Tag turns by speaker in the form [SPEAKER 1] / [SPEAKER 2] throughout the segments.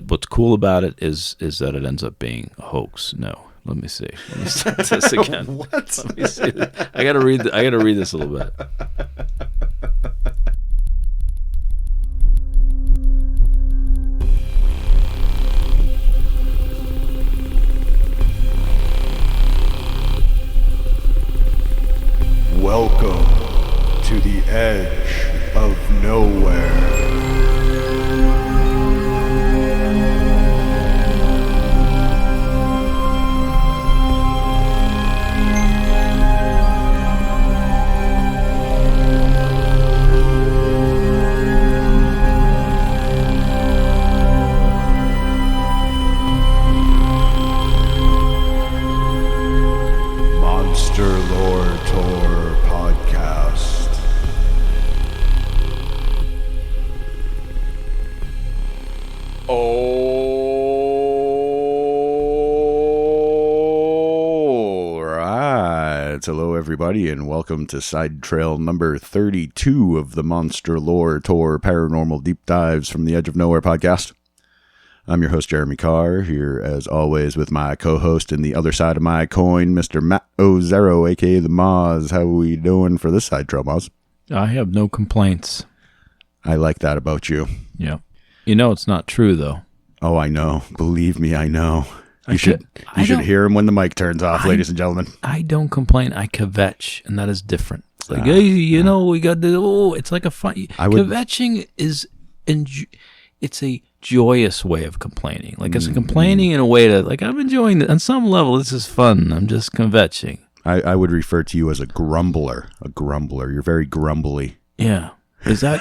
[SPEAKER 1] what's cool about it is that it ends up being a hoax. No, let me see. Let me start this again.
[SPEAKER 2] What?
[SPEAKER 1] Let me see. I gotta read this a little bit.
[SPEAKER 2] Welcome to the edge of nowhere. Monster Lore Tour Podcast. All right. Hello, everybody, and welcome to Side Trail number 32 of the Monster Lore Tour Paranormal Deep Dives from the Edge of Nowhere podcast. I'm your host, Jeremy Carr, here as always with my co-host in the other side of my coin, Mr. Matt Ozero, a.k.a. the Moz. How are we doing for this Side Trail, Moz?
[SPEAKER 1] I have no complaints.
[SPEAKER 2] I like that about you.
[SPEAKER 1] Yeah. You know it's not true, though.
[SPEAKER 2] Oh, I know. Believe me, I know. You should hear him when the mic turns off, ladies and gentlemen. I
[SPEAKER 1] don't complain. I kvetch, and that is different. It's like, hey, you know, we got the, it's like a fun. Kvetching is, it's a joyous way of complaining. Like, it's complaining in a way that, like, I'm enjoying it. On some level, this is fun. I'm just kvetching.
[SPEAKER 2] I would refer to you as a grumbler. A grumbler. You're very grumbly.
[SPEAKER 1] Yeah. Is that,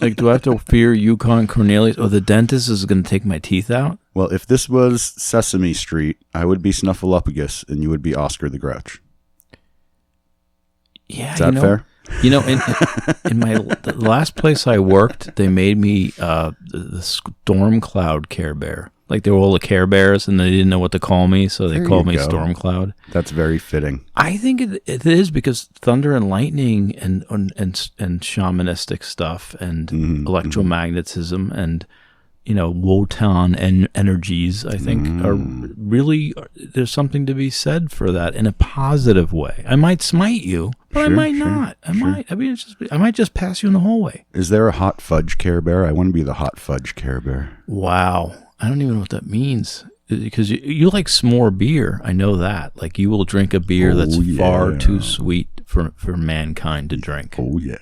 [SPEAKER 1] like, do I have to fear Yukon Cornelius? Oh, the dentist is going to take my teeth out?
[SPEAKER 2] Well, if this was Sesame Street, I would be Snuffleupagus, and you would be Oscar the Grouch.
[SPEAKER 1] Yeah.
[SPEAKER 2] Is that fair?
[SPEAKER 1] You know, in the last place I worked, they made me the Storm Cloud Care Bear. Like, they were all the Care Bears, and they didn't know what to call me, so they called me Storm Cloud.
[SPEAKER 2] That's very fitting.
[SPEAKER 1] I think it is, because thunder and lightning and shamanistic stuff and electromagnetism and, you know, Wotan energies, I think, are really, there's something to be said for that in a positive way. I might smite you, but I might not. I might just pass you in the hallway.
[SPEAKER 2] Is there a hot fudge Care Bear? I want to be the hot fudge Care Bear.
[SPEAKER 1] Wow. I don't even know what that means. Because you like s'more beer. I know that. Like, you will drink a beer that's far too sweet for mankind to drink.
[SPEAKER 2] Oh, yeah.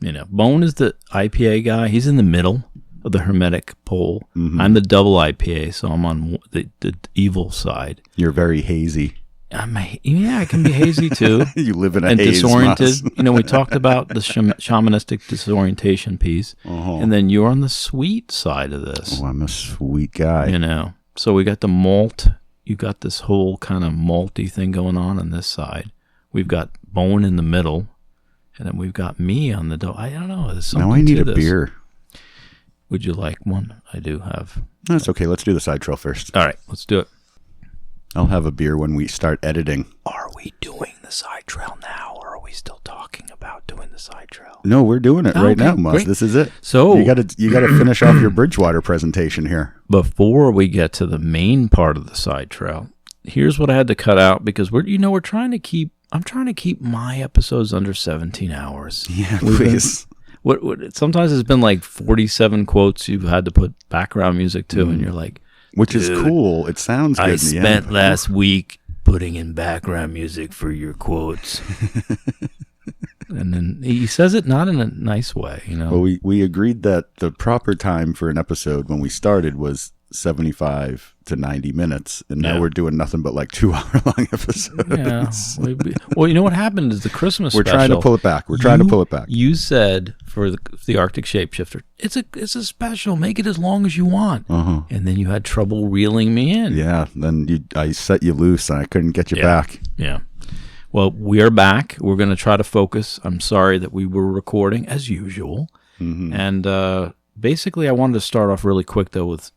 [SPEAKER 1] You know, Bone is the IPA guy. He's in the middle of the hermetic pole. I'm the double IPA, so I'm on the evil side.
[SPEAKER 2] You're very hazy.
[SPEAKER 1] I can be hazy too.
[SPEAKER 2] You live in a
[SPEAKER 1] and
[SPEAKER 2] haze,
[SPEAKER 1] disoriented. You know, we talked about the shamanistic disorientation piece, and then you're on the sweet side of this.
[SPEAKER 2] Oh, I'm a sweet guy.
[SPEAKER 1] You know, so we got the malt. You got this whole kind of malty thing going on this side. We've got Bone in the middle, and then we've got me on the dough. I don't know.
[SPEAKER 2] Now I need a beer.
[SPEAKER 1] Would you like one? I do have.
[SPEAKER 2] That's okay. Let's do the side trail first.
[SPEAKER 1] All right, let's do it.
[SPEAKER 2] I'll have a beer when we start editing.
[SPEAKER 1] Are we doing the side trail now, or are we still talking about doing the side trail?
[SPEAKER 2] No, we're doing it right now, Mus. This is it. So you got to finish off your Bridgewater presentation here.
[SPEAKER 1] Before we get to the main part of the side trail, here's what I had to cut out, because we're trying to keep. I'm trying to keep my episodes under 17 hours.
[SPEAKER 2] Yeah, please.
[SPEAKER 1] Sometimes it's been like 47 quotes you've had to put background music to, and you're like,
[SPEAKER 2] which is cool. It sounds good.
[SPEAKER 1] I spent last week putting in background music for your quotes. And then he says it not in a nice way, you know.
[SPEAKER 2] Well, we agreed that the proper time for an episode when we started was 75 to 90 minutes, and now we're doing nothing but like 2 hour long episodes.
[SPEAKER 1] Yeah. Well, you know what happened is the Christmas
[SPEAKER 2] special. We're trying to pull it back.
[SPEAKER 1] You said for the Arctic Shapeshifter, it's a special. Make it as long as you want. And then you had trouble reeling me in.
[SPEAKER 2] Yeah. Then I set you loose, and I couldn't get you back.
[SPEAKER 1] Yeah. Well, we are back. We're going to try to focus. I'm sorry that we were recording as usual. And basically, I wanted to start off really quick though with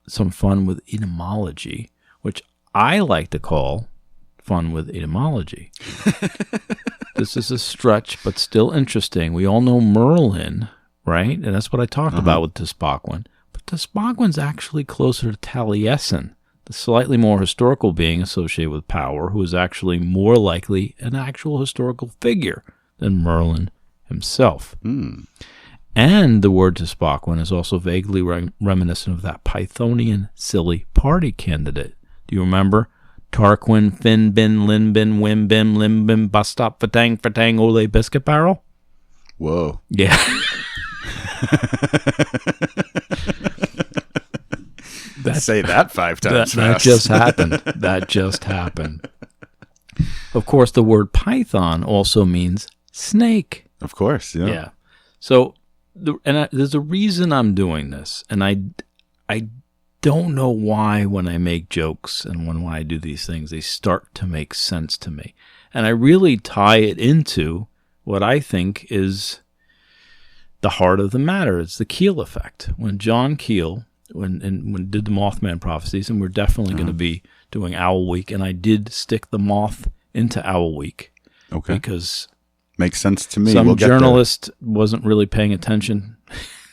[SPEAKER 1] some fun with etymology, which I like to call fun with etymology. This is a stretch, but still interesting. We all know Merlin, right? And that's what I talked about with Tispaquin. But Tespagwan's actually closer to Taliesin, the slightly more historical being associated with power, who is actually more likely an actual historical figure than Merlin himself. And the word Tespagwan is also vaguely reminiscent of that Pythonian silly party candidate. Do you remember? Tarquin, Fin, Bin, Lin, Bin, Wim, Bim, Lim, Bim, Bustop, Fatang, Ole, Biscuit Barrel?
[SPEAKER 2] Whoa.
[SPEAKER 1] Yeah.
[SPEAKER 2] Say that 5 times fast.
[SPEAKER 1] That just happened. That just happened. Of course, the word python also means snake.
[SPEAKER 2] Of course, yeah.
[SPEAKER 1] Yeah. So, there's a reason I'm doing this, and I don't know why when I make jokes and when I do these things, they start to make sense to me. And I really tie it into what I think is the heart of the matter. It's the Keel effect. When John Keel, when did the Mothman prophecies, and we're definitely going to be doing Owl Week, and I did stick the moth into Owl Week.
[SPEAKER 2] Okay.
[SPEAKER 1] Because
[SPEAKER 2] makes sense to me.
[SPEAKER 1] Some journalist wasn't really paying attention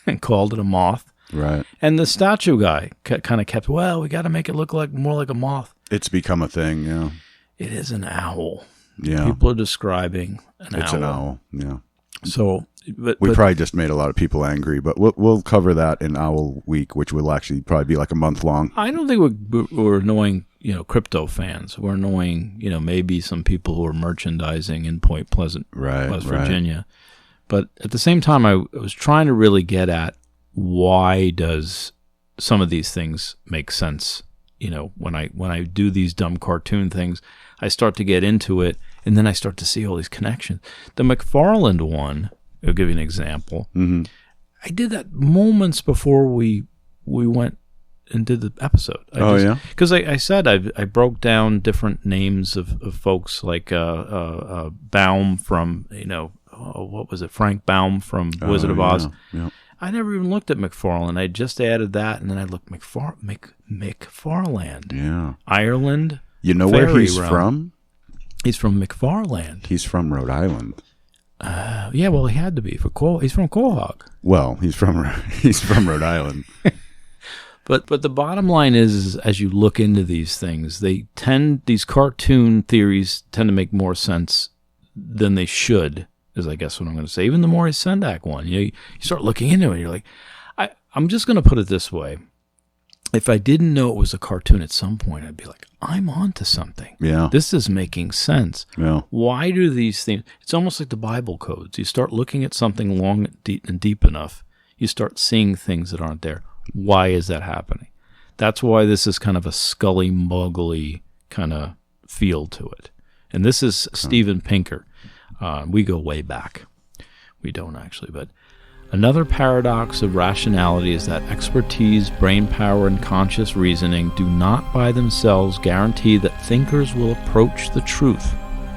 [SPEAKER 1] and called it a moth.
[SPEAKER 2] Right.
[SPEAKER 1] And the statue guy kind of kept, we got to make it look like more like a moth.
[SPEAKER 2] It's become a thing, yeah.
[SPEAKER 1] It is an owl.
[SPEAKER 2] Yeah.
[SPEAKER 1] People are describing an owl.
[SPEAKER 2] It's an owl, yeah.
[SPEAKER 1] So,
[SPEAKER 2] we probably just made a lot of people angry, but we'll cover that in Owl Week, which will actually probably be like a month long.
[SPEAKER 1] I don't think we're annoying, crypto fans. We're annoying, maybe some people who are merchandising in Point Pleasant, West Virginia. But at the same time, I was trying to really get at why does some of these things make sense? When I do these dumb cartoon things, I start to get into it, and then I start to see all these connections. The McFarland one, I'll give you an example.
[SPEAKER 2] Mm-hmm.
[SPEAKER 1] I did that moments before we went and did the episode. Because I said I broke down different names of folks like Baum from, what was it? Frank Baum from Wizard of Oz.
[SPEAKER 2] Yeah.
[SPEAKER 1] I never even looked at McFarland. I just added that, and then I looked McFarland.
[SPEAKER 2] Yeah.
[SPEAKER 1] Ireland.
[SPEAKER 2] You know where he's from?
[SPEAKER 1] He's from McFarland.
[SPEAKER 2] He's from Rhode Island.
[SPEAKER 1] Yeah, well, he had to be. He's from Quahog.
[SPEAKER 2] Well, he's from Rhode Island.
[SPEAKER 1] But the bottom line is, as you look into these things, these cartoon theories tend to make more sense than they should, is I guess what I'm going to say. Even the Maurice Sendak one, you start looking into it, and you're like, I'm just going to put it this way. If I didn't know it was a cartoon at some point, I'd be like, I'm onto something.
[SPEAKER 2] Yeah.
[SPEAKER 1] This is making sense.
[SPEAKER 2] Yeah.
[SPEAKER 1] Why do these things? It's almost like the Bible codes. You start looking at something long and deep enough, you start seeing things that aren't there. Why is that happening? That's why this is kind of a Scully-Muggly kind of feel to it. And this is Steven Pinker. We go way back. We don't actually, but another paradox of rationality is that expertise, brain power, and conscious reasoning do not by themselves guarantee that thinkers will approach the truth.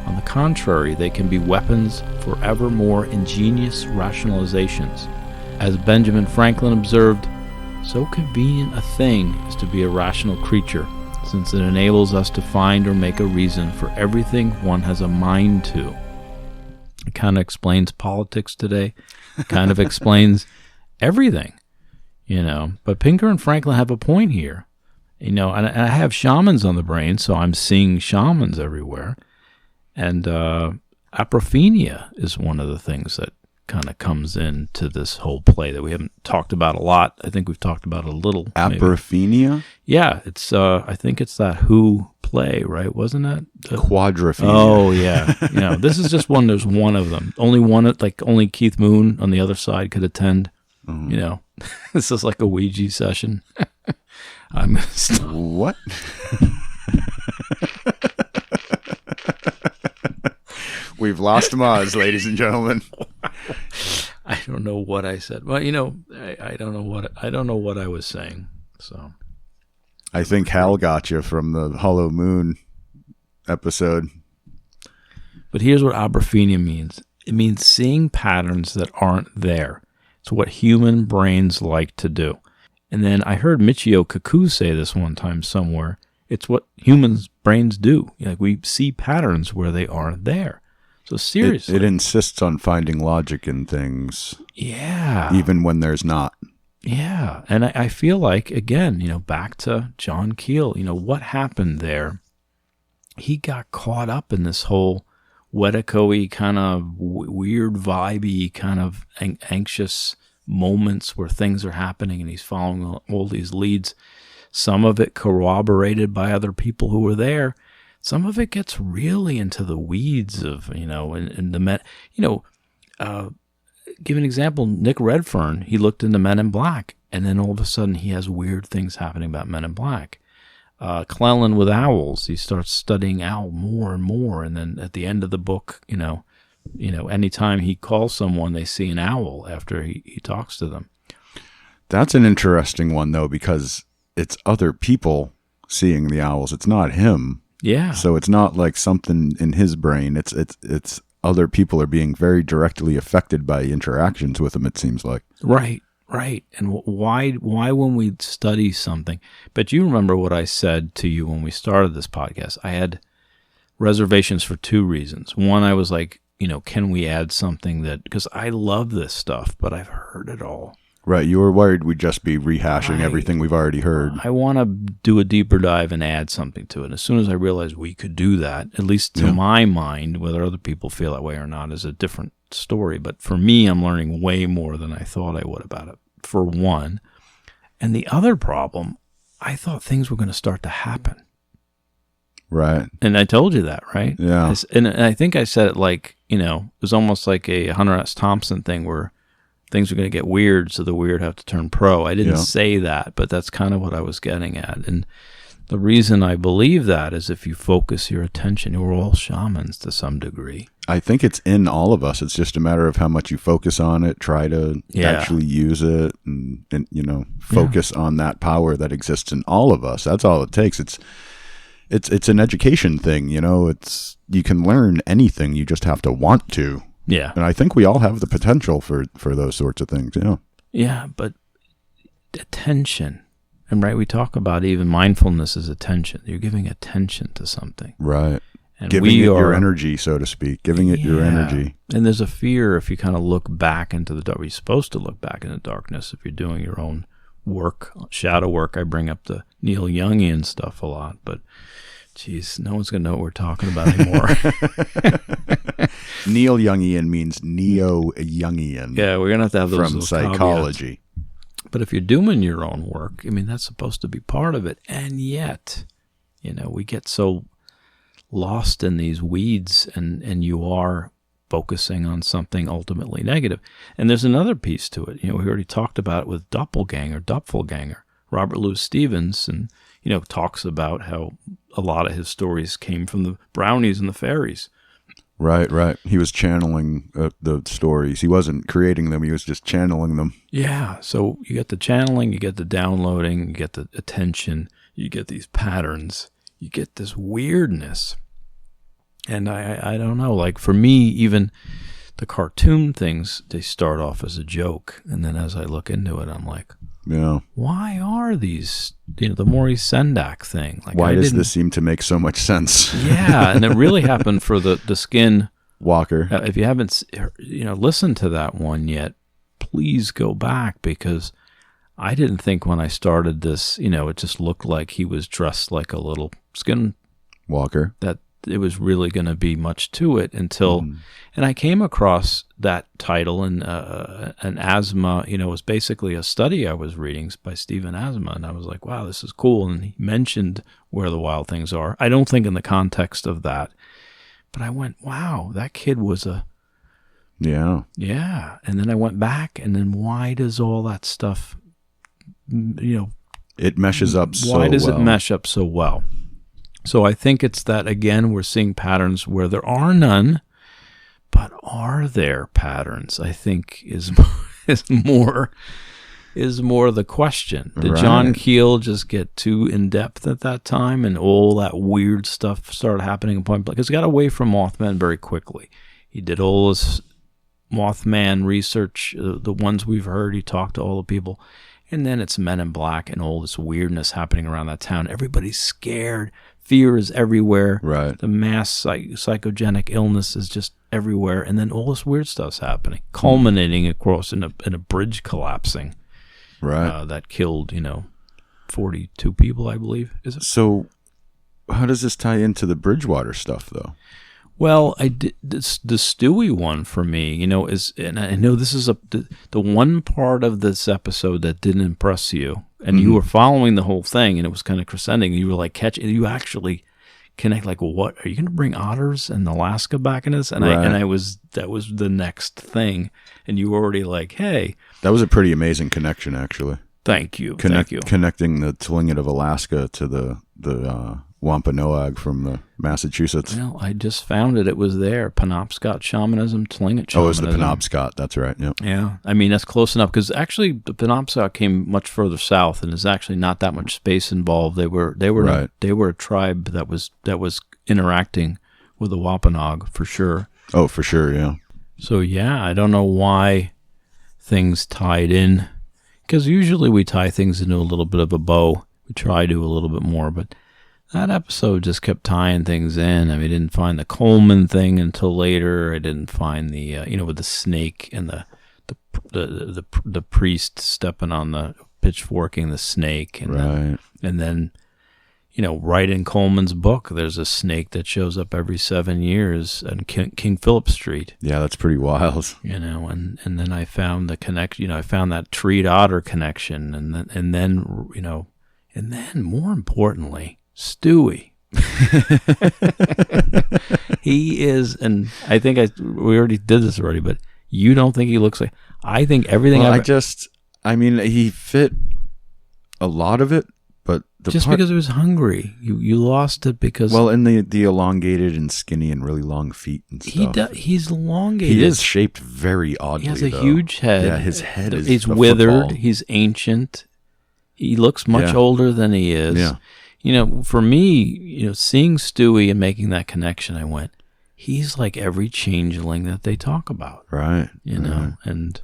[SPEAKER 1] On the contrary, they can be weapons for ever more ingenious rationalizations. As Benjamin Franklin observed, so convenient a thing is to be a rational creature, since it enables us to find or make a reason for everything one has a mind to. It kind of explains politics today. It kind of explains everything, But Pinker and Franklin have a point here, and I have shamans on the brain, so I'm seeing shamans everywhere. And aprophenia is one of the things that kind of comes into this whole play that we haven't talked about a lot. I think we've talked about a little.
[SPEAKER 2] Aprophenia?
[SPEAKER 1] Maybe. Yeah, it's. I think it's that Who play, right? Wasn't it?
[SPEAKER 2] Quadrophenia.
[SPEAKER 1] Oh yeah. This is just one. There's one of them. Only one. Like only Keith Moon on the other side could attend. Mm. This is like a Ouija session. I'm gonna stop.
[SPEAKER 2] What? We've lost Maz, ladies and gentlemen.
[SPEAKER 1] I don't know what I said. Well, I don't know what I was saying. So
[SPEAKER 2] I think Hal got you from the Hollow Moon episode.
[SPEAKER 1] But here's what aprophenia means. It means seeing patterns that aren't there. It's what human brains like to do. And then I heard Michio Kaku say this one time somewhere. It's what humans' brains do. We see patterns where they aren't there. So seriously.
[SPEAKER 2] It insists on finding logic in things.
[SPEAKER 1] Yeah.
[SPEAKER 2] Even when there's not.
[SPEAKER 1] Yeah. And I feel like, again, back to John Keel, what happened there? He got caught up in this whole Wetico-y kind of weird vibey kind of anxious moments where things are happening, and he's following all these leads. Some of it corroborated by other people who were there. Some of it gets really into the weeds of, give an example, Nick Redfern, he looked into Men in Black, and then all of a sudden he has weird things happening about Men in Black. Cleland with owls, he starts studying owl more and more, and then at the end of the book, anytime he calls someone, they see an owl after he talks to them.
[SPEAKER 2] That's an interesting one, though, because it's other people seeing the owls. It's not him.
[SPEAKER 1] Yeah.
[SPEAKER 2] So it's not like something in his brain. It's other people are being very directly affected by interactions with him, it seems like.
[SPEAKER 1] Right. And why when we study something? But you remember what I said to you when we started this podcast. I had reservations for two reasons. One, I was like, can we add something because I love this stuff, but I've heard it all.
[SPEAKER 2] Right. You were worried we'd just be rehashing everything we've already heard.
[SPEAKER 1] I want to do a deeper dive and add something to it. As soon as I realized we could do that, at least to my mind, whether other people feel that way or not is a different story. But for me, I'm learning way more than I thought I would about it, for one. And the other problem, I thought things were going to start to happen.
[SPEAKER 2] Right.
[SPEAKER 1] And I told you that, right?
[SPEAKER 2] Yeah.
[SPEAKER 1] And I think I said it like, it was almost like a Hunter S. Thompson thing where things are going to get weird, so the weird have to turn pro. I didn't say that, but that's kind of what I was getting at. And the reason I believe that is if you focus your attention, we're all shamans to some degree.
[SPEAKER 2] I think it's in all of us. It's just a matter of how much you focus on it, try to actually use it, and focus on that power that exists in all of us. That's all it takes. It's an education thing, you can learn anything, you just have to want to.
[SPEAKER 1] Yeah.
[SPEAKER 2] And I think we all have the potential for those sorts of things,
[SPEAKER 1] Yeah, but attention. And right, we talk about even mindfulness is attention. You're giving attention to something.
[SPEAKER 2] Right.
[SPEAKER 1] And
[SPEAKER 2] giving it your energy, so to speak. Giving it your energy.
[SPEAKER 1] And there's a fear if you kind of look back into the dark. You're supposed to look back into darkness if you're doing your own work, shadow work. I bring up the Neil Jungian stuff a lot, but geez, no one's going to know what we're talking about anymore.
[SPEAKER 2] Neil Jungian means neo-Jungian.
[SPEAKER 1] Yeah, we're going to have those
[SPEAKER 2] from psychology.
[SPEAKER 1] Caveats. But if you're doing your own work, that's supposed to be part of it. And yet, we get so lost in these weeds and you are focusing on something ultimately negative. And there's another piece to it. We already talked about it with Doppelganger. Robert Louis Stevenson, talks about how a lot of his stories came from the brownies and the fairies.
[SPEAKER 2] Right. He was channeling the stories. He wasn't creating them. He was just channeling them.
[SPEAKER 1] Yeah. So you get the channeling, you get the downloading, you get the attention, you get these patterns, you get this weirdness. And I don't know, like for me, even the cartoon things, they start off as a joke. And then as I look into it, I'm like, why are these, the Maurice Sendak thing? Like,
[SPEAKER 2] why does this seem to make so much sense?
[SPEAKER 1] Yeah, and it really happened for the Skin
[SPEAKER 2] Walker.
[SPEAKER 1] If you haven't, listened to that one yet, please go back, because I didn't think when I started this, it just looked like he was dressed like a little Skin
[SPEAKER 2] Walker.
[SPEAKER 1] That it was really going to be much to it until, and I came across that title and an Asma, it was basically a study I was reading by Stephen Asma, and I was like, wow, this is cool. And he mentioned Where the Wild Things Are. I don't think in the context of that, but I went, wow, that kid was a, yeah. And then I went back, and then why does all that stuff,
[SPEAKER 2] it meshes up so well.
[SPEAKER 1] Why does it mesh up so well? So I think it's that, again, we're seeing patterns where there are none, but are there patterns, I think is more the question. Did John Keel just get too in-depth at that time and all that weird stuff started happening at point blank? Because he got away from Mothman very quickly. He did all this Mothman research, the ones we've heard, he talked to all the people, and then it's Men in Black and all this weirdness happening around that town. Everybody's scared. Fear is everywhere.
[SPEAKER 2] Right.
[SPEAKER 1] The mass psychogenic illness is just everywhere. And then all this weird stuff's happening, culminating, of course, in a bridge collapsing.
[SPEAKER 2] Right.
[SPEAKER 1] That killed, 42 people, I believe. Is it?
[SPEAKER 2] So how does this tie into the Bridgewater stuff, though?
[SPEAKER 1] Well, I did the Stewie one for me, and I know this is the one part of this episode that didn't impress you, and you were following the whole thing, and it was kind of crescending, and you were like you actually connect, like, well, what are you going to bring otters and Alaska back in this? And
[SPEAKER 2] right.
[SPEAKER 1] that was the next thing, and you were already like, hey,
[SPEAKER 2] that was a pretty amazing connection, actually.
[SPEAKER 1] Thank you.
[SPEAKER 2] Connecting the Tlingit of Alaska to the Wampanoag from Massachusetts.
[SPEAKER 1] Well, I just found it. It was there. Penobscot shamanism, Tlingit shamanism.
[SPEAKER 2] Oh, it was the Penobscot. That's right. Yep.
[SPEAKER 1] Yeah. I mean, that's close enough, because actually the Penobscot came much further south, and there's actually not that much space involved. They were
[SPEAKER 2] right.
[SPEAKER 1] They were a tribe that was interacting with the Wampanoag for sure.
[SPEAKER 2] Oh, for sure. Yeah.
[SPEAKER 1] So yeah, I don't know why things tied in, because usually we tie things into a little bit of a bow. We try to a little bit more, but that episode just kept tying things in. I mean, I didn't find the Coleman thing until later. I didn't find the, with the snake and the priest stepping on the pitchforking the snake, and
[SPEAKER 2] right.
[SPEAKER 1] then, right in Coleman's book, there's a snake that shows up every 7 years on King Philip Street.
[SPEAKER 2] Yeah, that's pretty wild.
[SPEAKER 1] And then I found the connection. I found that treed otter connection, and then more importantly, Stewie. He is, and I think we already did this already, but you don't think he looks like? I think everything.
[SPEAKER 2] Well, he fit a lot of it, but
[SPEAKER 1] because he was hungry. You lost it because.
[SPEAKER 2] Well, in the elongated and skinny and really long feet and stuff.
[SPEAKER 1] He's elongated.
[SPEAKER 2] He is shaped very oddly.
[SPEAKER 1] He has a huge head.
[SPEAKER 2] Yeah, his head is.
[SPEAKER 1] He's withered. Football. He's ancient. He looks much older than he is.
[SPEAKER 2] Yeah.
[SPEAKER 1] For me, seeing Stewie and making that connection, I went, he's like every changeling that they talk about.
[SPEAKER 2] Right.
[SPEAKER 1] And,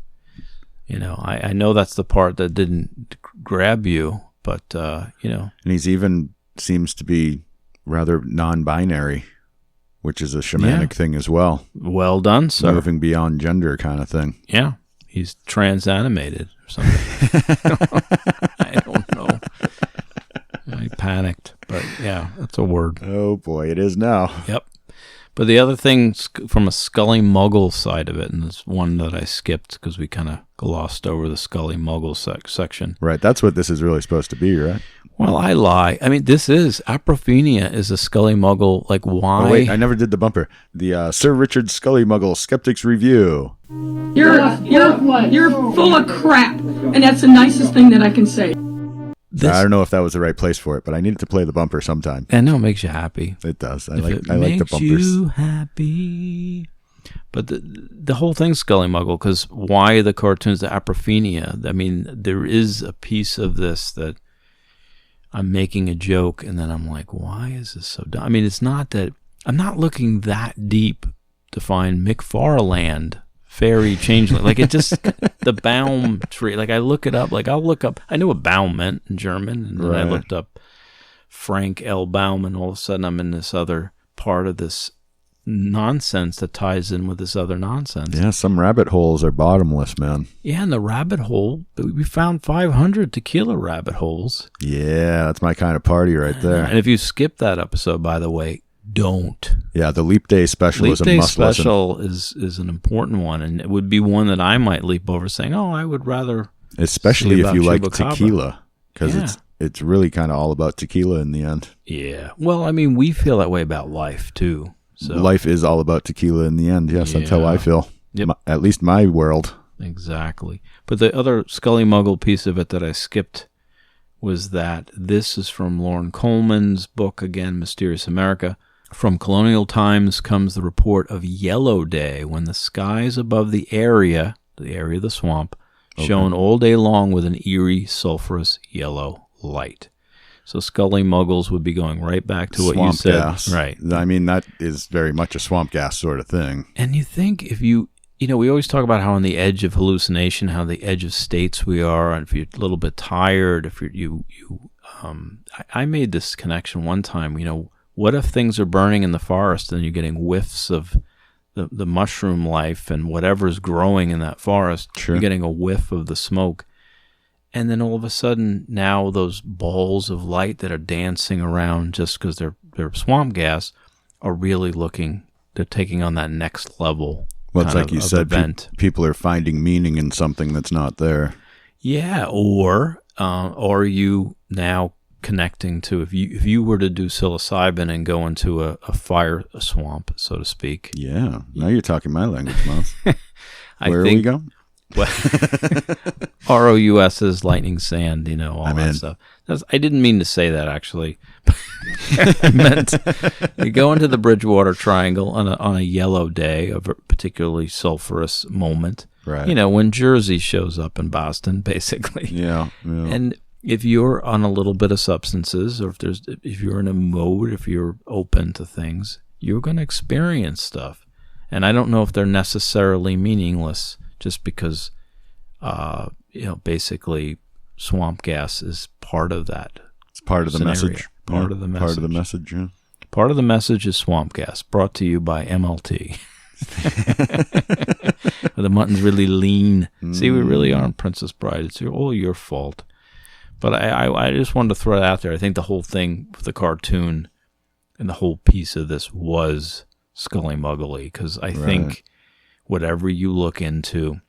[SPEAKER 1] I know that's the part that didn't grab you, but, And
[SPEAKER 2] he's even seems to be rather non-binary, which is a shamanic thing as well.
[SPEAKER 1] Well done, sir.
[SPEAKER 2] Moving beyond gender kind of thing.
[SPEAKER 1] Yeah. He's trans-animated or something. I don't know. I panicked, but yeah, that's a word.
[SPEAKER 2] Oh boy, it is now.
[SPEAKER 1] Yep. But the other thing from a Scully Muggle side of it, and this one that I skipped because we kind of glossed over the Scully Muggle section.
[SPEAKER 2] Right, that's what this is really supposed to be, right?
[SPEAKER 1] Well, I lie. I mean, this is aprophenia is a Scully Muggle. Like, why?
[SPEAKER 2] Oh wait, I never did the bumper. The Sir Richard Scully Muggle Skeptics Review.
[SPEAKER 3] You're full of crap, and that's the nicest thing that I can say.
[SPEAKER 2] I don't know if that was the right place for it, but I needed to play the bumper sometime.
[SPEAKER 1] I know it makes you happy.
[SPEAKER 2] It does. I like the bumpers.
[SPEAKER 1] Makes you happy. But the whole thing's Scully Muggle, because why the cartoons, the aprophenia? I mean, there is a piece of this that I'm making a joke, and then I'm like, why is this so dumb? I mean, it's not that I'm not looking that deep to find McFarland fairy changeling. Like, it just, the Baum tree. Like, I look it up. Like, I'll look up, I knew what Baum meant in German, and then I looked up Frank L. Baum, and all of a sudden I'm in this other part of this nonsense that ties in with this other nonsense.
[SPEAKER 2] Yeah, some rabbit holes are bottomless, man.
[SPEAKER 1] Yeah, and the rabbit hole, we found 500 tequila rabbit holes.
[SPEAKER 2] Yeah, that's my kind of party right there.
[SPEAKER 1] And if you skip that episode, by the way, don't.
[SPEAKER 2] Yeah, the Leap Day Special is a must listen.
[SPEAKER 1] Leap Day Special is an important one, and it would be one that I might leap over saying, oh, I would rather.
[SPEAKER 2] Especially if you like tequila, because it's really kind of all about tequila in the end.
[SPEAKER 1] Yeah. Well, I mean, we feel that way about life, too. So.
[SPEAKER 2] Life is all about tequila in the end. Yes, that's how I feel.
[SPEAKER 1] Yep.
[SPEAKER 2] At least my world.
[SPEAKER 1] Exactly. But the other Scully Muggle piece of it that I skipped was that this is from Lauren Coleman's book, again, Mysterious America. From colonial times comes the report of Yellow Day, when the skies above the area of the swamp, shone all day long with an eerie, sulfurous yellow light. So Scully Muggles would be going right back to what
[SPEAKER 2] swamp
[SPEAKER 1] you said.
[SPEAKER 2] Gas.
[SPEAKER 1] Right.
[SPEAKER 2] I mean, that is very much a swamp gas sort of thing.
[SPEAKER 1] And you think if we always talk about how on the edge of hallucination, how the edge of states we are, and if you're a little bit tired, if I made this connection one time, what if things are burning in the forest and you're getting whiffs of the mushroom life and whatever's growing in that forest?
[SPEAKER 2] Sure.
[SPEAKER 1] You're getting a whiff of the smoke. And then all of a sudden, now those balls of light that are dancing around just because they're swamp gas are really they're taking on that next level.
[SPEAKER 2] Well, it's like you said, people are finding meaning in something that's not there.
[SPEAKER 1] Yeah, or are you now connecting to, if you were to do psilocybin and go into a fire swamp, so to speak.
[SPEAKER 2] Yeah, now you're talking my language, Miles. Where are we going?
[SPEAKER 1] ROUS is lightning sand, all that stuff. I didn't mean to say that, actually. I meant you go into the Bridgewater Triangle on a yellow day, a particularly sulfurous moment.
[SPEAKER 2] Right.
[SPEAKER 1] When Jersey shows up in Boston, basically.
[SPEAKER 2] Yeah.
[SPEAKER 1] And if you're on a little bit of substances, or if you're in a mode, if you're open to things, you're going to experience stuff. And I don't know if they're necessarily meaningless, just because, basically swamp gas is part of that.
[SPEAKER 2] It's part of the message.
[SPEAKER 1] Part of the message.
[SPEAKER 2] Part of the message, yeah.
[SPEAKER 1] Part of the message is swamp gas, brought to you by MLT. The mutton's really lean. See, we really are on Princess Bride. It's all your fault. But I just wanted to throw it out there. I think the whole thing with the cartoon and the whole piece of this was Scully Muggly, because I think whatever you look into,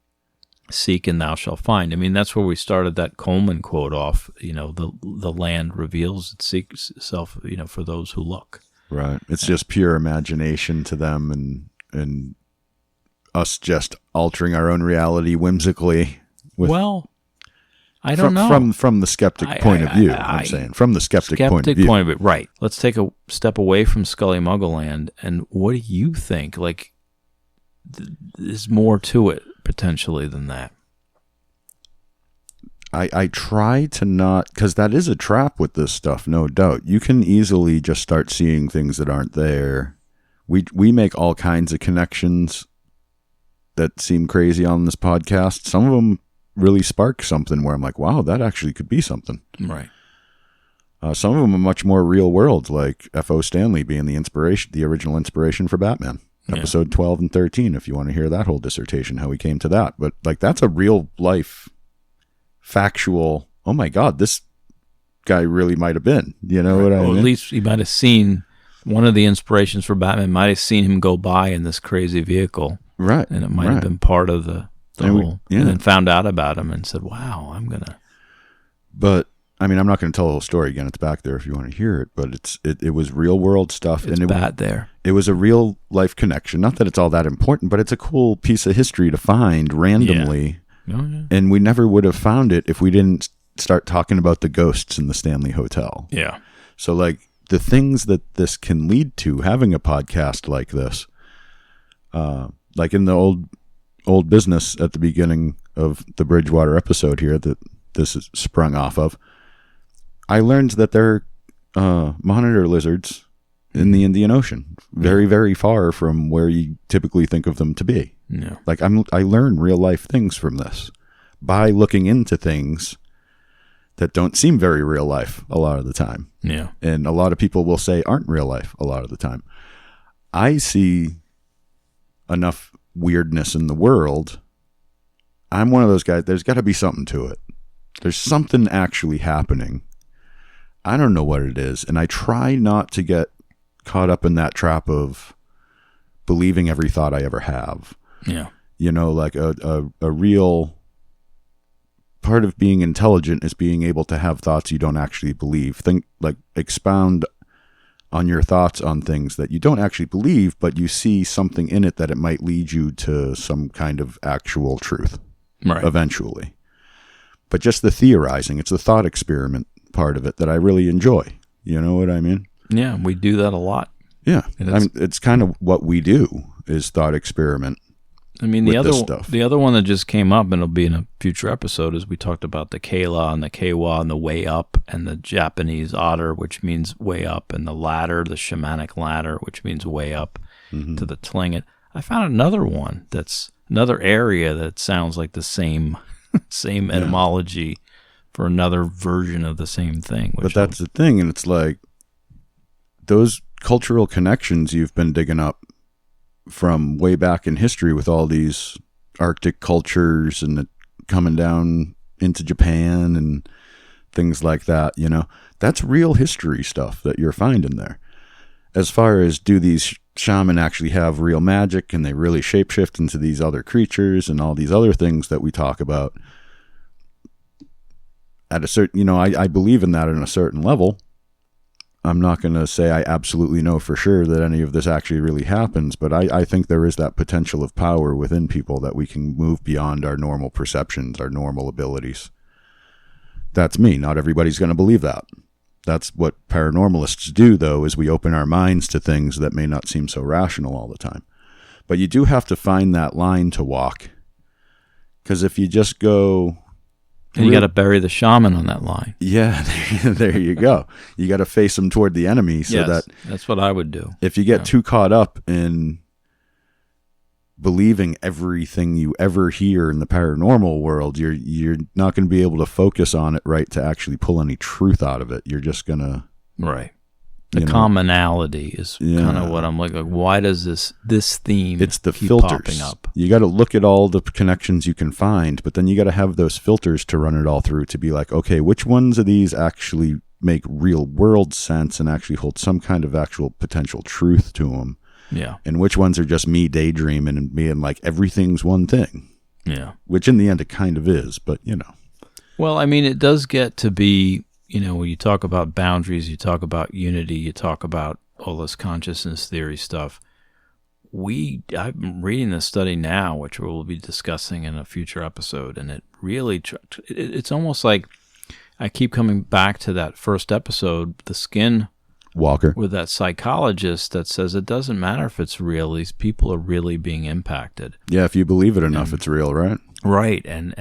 [SPEAKER 1] seek and thou shalt find. I mean, that's where we started that Coleman quote off. The land reveals itself, for those who look. Right.
[SPEAKER 2] It's just pure imagination to them, and us just altering our own reality whimsically.
[SPEAKER 1] I don't know.
[SPEAKER 2] From the skeptic point of view, I'm saying. From the skeptic point of view.
[SPEAKER 1] Right. Let's take a step away from Scully Muggleland, and what do you think? Like, there's more to it, potentially, than that.
[SPEAKER 2] I try to not, because that is a trap with this stuff, no doubt. You can easily just start seeing things that aren't there. We make all kinds of connections that seem crazy on this podcast. Some of them really spark something where I'm like, wow, that actually could be something.
[SPEAKER 1] Right.
[SPEAKER 2] Some of them are much more real world, like F.O. Stanley being the original inspiration for Batman. Episode 12 and 13, if you want to hear that whole dissertation, how he came to that. But like, that's a real life, factual, oh my God, this guy really might have been, what I mean?
[SPEAKER 1] Or at least he might have seen, one of the inspirations for Batman might have seen him go by in this crazy vehicle.
[SPEAKER 2] Right.
[SPEAKER 1] And it might have been part of the whole, and then found out about him and said, wow, I'm going to.
[SPEAKER 2] But I mean, I'm not going to tell the whole story again. It's back there if you want to hear it, but it was real world stuff.
[SPEAKER 1] It's bad there.
[SPEAKER 2] It was a real life connection. Not that it's all that important, but it's a cool piece of history to find randomly.
[SPEAKER 1] Yeah. Oh, yeah.
[SPEAKER 2] And we never would have found it if we didn't start talking about the ghosts in the Stanley Hotel.
[SPEAKER 1] Yeah.
[SPEAKER 2] So like the things that this can lead to, having a podcast like this, like in the old business at the beginning of the Bridgewater episode here that this is sprung off of, I learned that there are monitor lizards in the Indian Ocean, very, very far from where you typically think of them to be.
[SPEAKER 1] Yeah.
[SPEAKER 2] Like I learn real life things from this by looking into things that don't seem very real life a lot of the time.
[SPEAKER 1] Yeah.
[SPEAKER 2] And a lot of people will say aren't real life a lot of the time. I see enough weirdness in the world. I'm one of those guys, there's got to be something to it. There's something actually happening. I don't know what it is, and I try not to get caught up in that trap of believing every thought I ever have.
[SPEAKER 1] Yeah.
[SPEAKER 2] Like a real part of being intelligent is being able to have thoughts you don't actually believe. Expound on your thoughts on things that you don't actually believe, but you see something in it that it might lead you to some kind of actual truth.
[SPEAKER 1] Right.
[SPEAKER 2] Eventually. But just the theorizing, it's the thought experiment part of it that I really enjoy. You know what I mean?
[SPEAKER 1] Yeah, we do that a lot.
[SPEAKER 2] Yeah. It's kind of what we do is thought experiment.
[SPEAKER 1] I mean, the other one that just came up, and it'll be in a future episode, is we talked about the Kayla and the Kawa and the way up, and the Japanese otter, which means way up, and the ladder, the shamanic ladder, which means way up to the Tlingit. I found another one that's another area that sounds like the same etymology for another version of the same thing.
[SPEAKER 2] But that's the thing, and it's like those cultural connections you've been digging up from way back in history with all these Arctic cultures and coming down into Japan and things like that, you know, that's real history stuff that you're finding there. As far as do these shaman actually have real magic and they really shapeshift into these other creatures and all these other things that we talk about, at a certain, you know, I believe in that in a certain level. I'm not going to say I absolutely know for sure that any of this actually really happens, but I think there is that potential of power within people that we can move beyond our normal perceptions, our normal abilities. That's me. Not everybody's going to believe that. That's what paranormalists do, though, is we open our minds to things that may not seem so rational all the time. But you do have to find that line to walk. Because if you just go...
[SPEAKER 1] And you got to bury the shaman on that line.
[SPEAKER 2] Yeah, there you go. You got to face them toward the enemy. So
[SPEAKER 1] yes, that's what I would do.
[SPEAKER 2] If you get too caught up in believing everything you ever hear in the paranormal world, you're not going to be able to focus on it right to actually pull any truth out of it. You're just going to...
[SPEAKER 1] Right. The commonality is kind of what I'm like, why does this theme
[SPEAKER 2] it's the
[SPEAKER 1] keep
[SPEAKER 2] filters.
[SPEAKER 1] Popping up?
[SPEAKER 2] You got to look at all the connections you can find, but then you got to have those filters to run it all through to be like, okay, which ones of these actually make real world sense and actually hold some kind of actual potential truth to them?
[SPEAKER 1] Yeah.
[SPEAKER 2] And which ones are just me daydreaming and being like, everything's one thing?
[SPEAKER 1] Yeah.
[SPEAKER 2] Which in the end it kind of is, but you know.
[SPEAKER 1] Well, I mean, it does get to be, you know, when you talk about boundaries, you talk about unity, you talk about all this consciousness theory stuff. I'm reading a study now, which we'll be discussing in a future episode, and it really, it's almost like I keep coming back to that first episode, the skin
[SPEAKER 2] Walker,
[SPEAKER 1] with that psychologist that says it doesn't matter if it's real; these people are really being impacted.
[SPEAKER 2] Yeah, if you believe it enough, it's real, right?
[SPEAKER 1] Right, and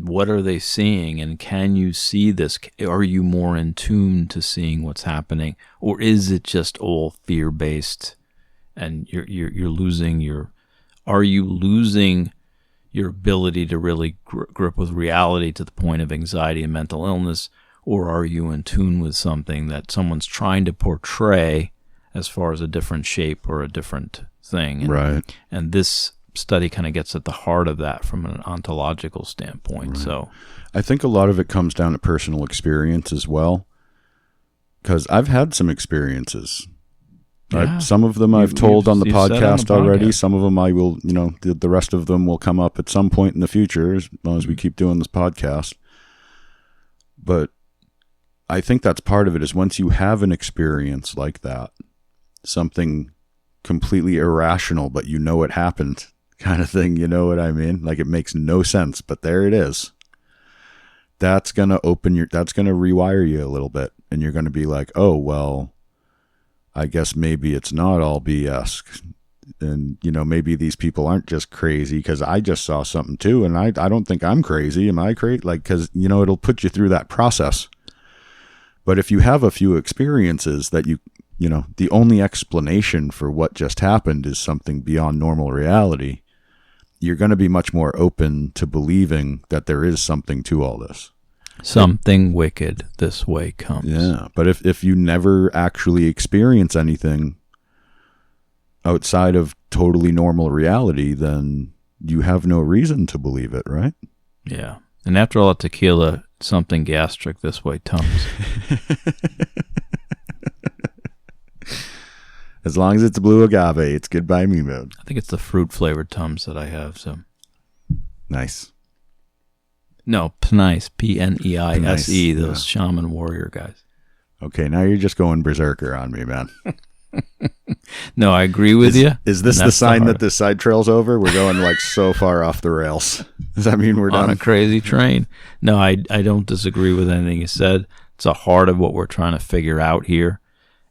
[SPEAKER 1] what are they seeing, and can you see this? Are you more in tune to seeing what's happening, or is it just all fear based, and you're losing your? Are you losing your ability to really grip with reality to the point of anxiety and mental illness? Or are you in tune with something that someone's trying to portray as far as a different shape or a different thing?
[SPEAKER 2] Right.
[SPEAKER 1] And this study kind of gets at the heart of that from an ontological standpoint. Right. So
[SPEAKER 2] I think a lot of it comes down to personal experience as well. Because I've had some experiences. Yeah. Some of them I've told on the podcast already. Some of them I will, you know, the rest of them will come up at some point in the future as long as we keep doing this podcast. But I think that's part of it is once you have an experience like that, something completely irrational, but you know it happened kind of thing, you know what I mean? Like it makes no sense, but there it is. That's going to that's going to rewire you a little bit. And you're going to be like, oh, well, I guess maybe it's not all BS. And, you know, maybe these people aren't just crazy because I just saw something too. And I don't think I'm crazy. Am I crazy? Like, because, you know, it'll put you through that process. But if you have a few experiences that you know, the only explanation for what just happened is something beyond normal reality, you're going to be much more open to believing that there is something to all this.
[SPEAKER 1] Something wicked this way comes.
[SPEAKER 2] Yeah, but if you never actually experience anything outside of totally normal reality, then you have no reason to believe it, right?
[SPEAKER 1] Yeah. And after all that tequila, something gastric this way comes.
[SPEAKER 2] As long as it's blue agave, it's good by me, man.
[SPEAKER 1] I think it's the fruit-flavored Tums that I have, so.
[SPEAKER 2] Nice.
[SPEAKER 1] No, Pneise, P-N-E-I-S-E,
[SPEAKER 2] Pneise,
[SPEAKER 1] those shaman warrior guys.
[SPEAKER 2] Okay, now you're just going berserker on me, man.
[SPEAKER 1] No, I agree with you.
[SPEAKER 2] Is this the sign that this side trail's over? We're going like so far off the rails. Does that mean we're done?
[SPEAKER 1] On a crazy train. No, I don't disagree with anything you said. It's the heart of what we're trying to figure out here.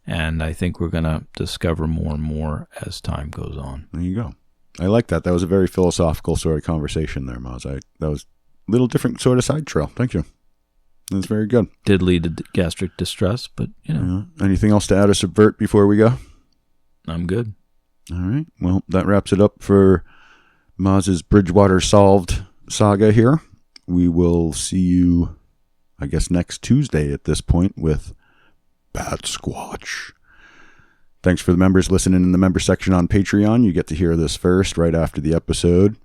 [SPEAKER 1] And I think we're going to discover more and more as time goes on.
[SPEAKER 2] There you go. I like that. That was a very philosophical sort of conversation there, Maz. That was a little different sort of side trail. Thank you. That's very good.
[SPEAKER 1] Did lead to gastric distress, but, you know.
[SPEAKER 2] Yeah. Anything else to add or subvert before we go?
[SPEAKER 1] I'm good.
[SPEAKER 2] All right. Well, that wraps it up for Maz's Bridgewater Solved saga here. We will see you, I guess, next Tuesday at this point with Batsquatch. Thanks for the members listening in the member section on Patreon. You get to hear this first right after the episode.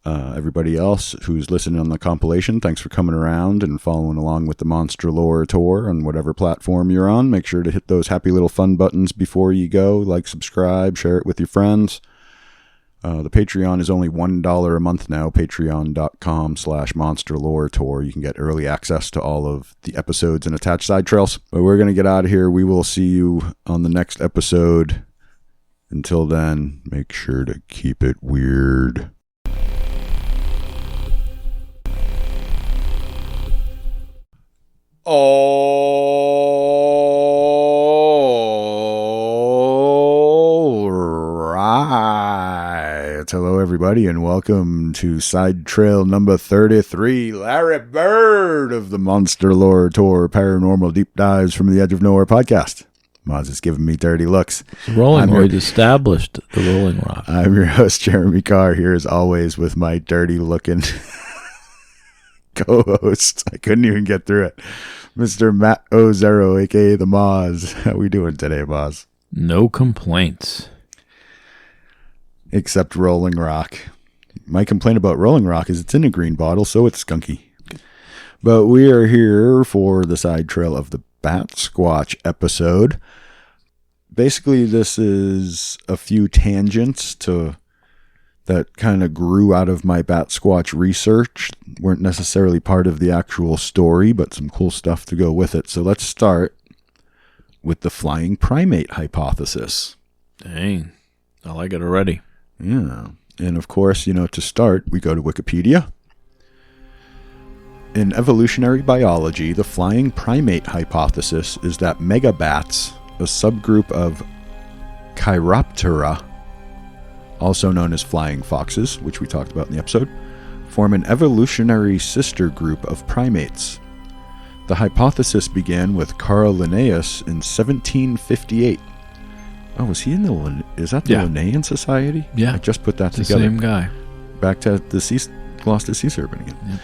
[SPEAKER 2] Everybody else who's listening on the compilation, thanks for coming around and following along with the Monster Lore Tour on whatever platform you're on. Make sure to hit those happy little fun buttons before you go. Like, subscribe, share it with your friends. The Patreon is only $1 a month now, patreon.com/Monster Lore Tour. You can get early access to all of the episodes and attached side trails. But we're going to get out of here. We will see you on the next episode. Until then, make sure to keep it weird. All right. Hello, everybody, and welcome to Side Trail number 33. Larry Bird of the Monster Lore Tour Paranormal Deep Dives from the Edge of Nowhere podcast. Moz is giving me dirty looks.
[SPEAKER 1] Rolling Rock established the Rolling Rock.
[SPEAKER 2] I'm your host, Jeremy Carr, here as always with my dirty-looking co-host. I couldn't even get through it. Mr. Matt Ozero, a.k.a. the Moz. How we doing today, Moz?
[SPEAKER 1] No complaints.
[SPEAKER 2] Except Rolling Rock. My complaint about Rolling Rock is it's in a green bottle, so it's skunky. But we are here for the side trail of the Batsquatch episode. Basically, this is a few tangents that kind of grew out of my Batsquatch research. Weren't necessarily part of the actual story, but some cool stuff to go with it. So let's start with the flying primate hypothesis.
[SPEAKER 1] Dang. I like it already.
[SPEAKER 2] Yeah. And of course, to start, we go to Wikipedia. In evolutionary biology, the flying primate hypothesis is that megabats, a subgroup of Chiroptera, also known as flying foxes, which we talked about in the episode, form an evolutionary sister group of primates. The hypothesis began with Carl Linnaeus in 1758. Oh, was he in the... Is that the Linnaean Society?
[SPEAKER 1] Yeah.
[SPEAKER 2] I just put that
[SPEAKER 1] the
[SPEAKER 2] together.
[SPEAKER 1] Same guy.
[SPEAKER 2] Back to the Gloucester Sea Serpent again.
[SPEAKER 1] Yep.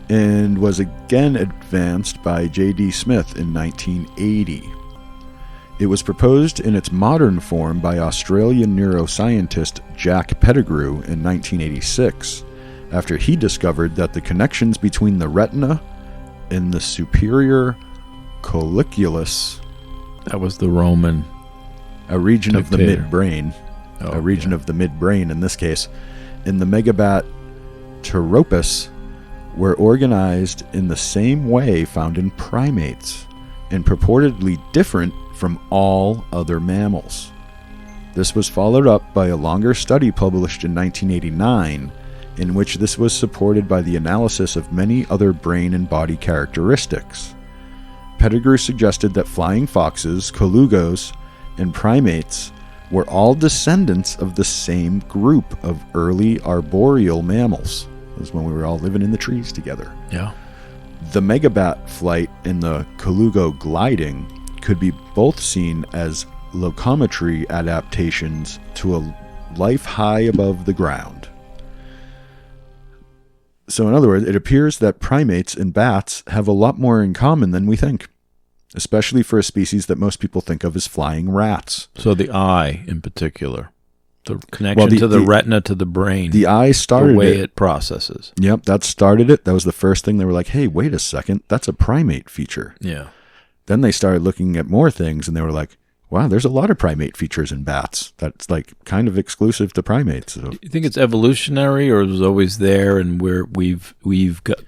[SPEAKER 2] And was again advanced by J.D. Smith in 1980. It was proposed in its modern form by Australian neuroscientist Jack Pettigrew in 1986, after he discovered that the connections between the retina and the superior colliculus,
[SPEAKER 1] that was the Roman
[SPEAKER 2] a region
[SPEAKER 1] dictator.
[SPEAKER 2] Of the midbrain, a region of the midbrain in this case, in the megabat Pteropus, were organized in the same way found in primates, and purportedly different from all other mammals. This was followed up by a longer study published in 1989, in which this was supported by the analysis of many other brain and body characteristics. Pettigrew suggested that flying foxes, colugos, and primates were all descendants of the same group of early arboreal mammals. That was when we were all living in the trees together.
[SPEAKER 1] Yeah.
[SPEAKER 2] The megabat flight and the colugo gliding could be both seen as locometry adaptations to a life high above the ground. So in other words, it appears that primates and bats have a lot more in common than we think, especially for a species that most people think of as flying rats.
[SPEAKER 1] So the eye in particular. The connection to the retina to the brain.
[SPEAKER 2] The eye started
[SPEAKER 1] the way it processes.
[SPEAKER 2] Yep, that started it. That was the first thing. They were like, hey, wait a second. That's a primate feature.
[SPEAKER 1] Yeah.
[SPEAKER 2] Then they started looking at more things, and they were like, wow, there's a lot of primate features in bats. That's like kind of exclusive to primates. So.
[SPEAKER 1] Do you think it's evolutionary, or it was always there, and we've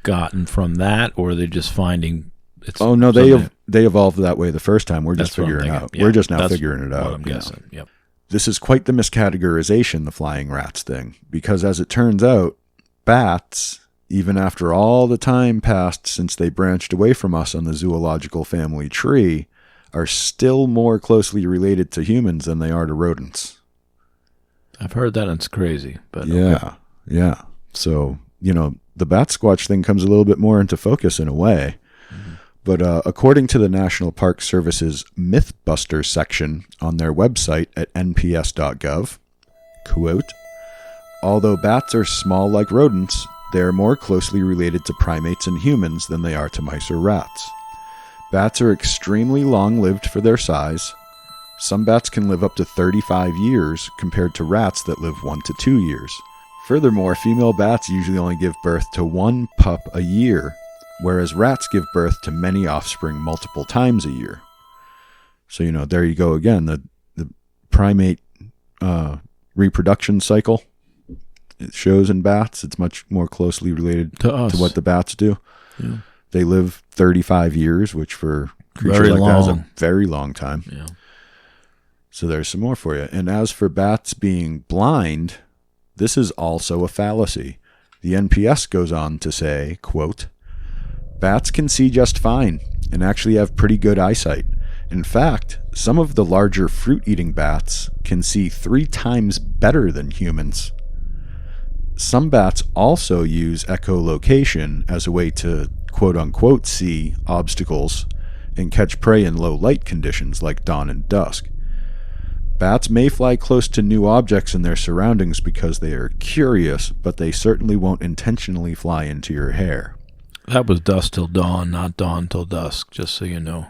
[SPEAKER 1] gotten from that, or they're just finding...
[SPEAKER 2] Oh, no, they evolved that way the first time. We're just figuring it out. Yeah, we're just now figuring it out.
[SPEAKER 1] I'm guessing, yep.
[SPEAKER 2] This is quite the miscategorization, the flying rats thing, because as it turns out, bats, even after all the time passed since they branched away from us on the zoological family tree, are still more closely related to humans than they are to rodents.
[SPEAKER 1] I've heard that, and it's crazy. But
[SPEAKER 2] yeah. So, the Batsquatch thing comes a little bit more into focus in a way. Mm-hmm. But according to the National Park Service's Mythbuster section on their website at nps.gov, quote, although bats are small like rodents, they are more closely related to primates and humans than they are to mice or rats. Bats are extremely long-lived for their size. Some bats can live up to 35 years compared to rats that live 1 to 2 years. Furthermore, female bats usually only give birth to one pup a year, whereas rats give birth to many offspring multiple times a year. So, there you go again. The primate reproduction cycle, it shows in bats. It's much more closely related to what the bats do. Yeah. They live 35 years, which for a creature like that is a very long time.
[SPEAKER 1] Yeah.
[SPEAKER 2] So there's some more for you. And as for bats being blind, this is also a fallacy. The NPS goes on to say, quote, "Bats can see just fine and actually have pretty good eyesight. In fact, some of the larger fruit-eating bats can see 3 times better than humans. Some bats also use echolocation as a way to quote-unquote see obstacles and catch prey in low light conditions like dawn and dusk. Bats may fly close to new objects in their surroundings because they are curious, but they certainly won't intentionally fly into your hair."
[SPEAKER 1] That was dusk till dawn, not dawn till dusk, just so you know.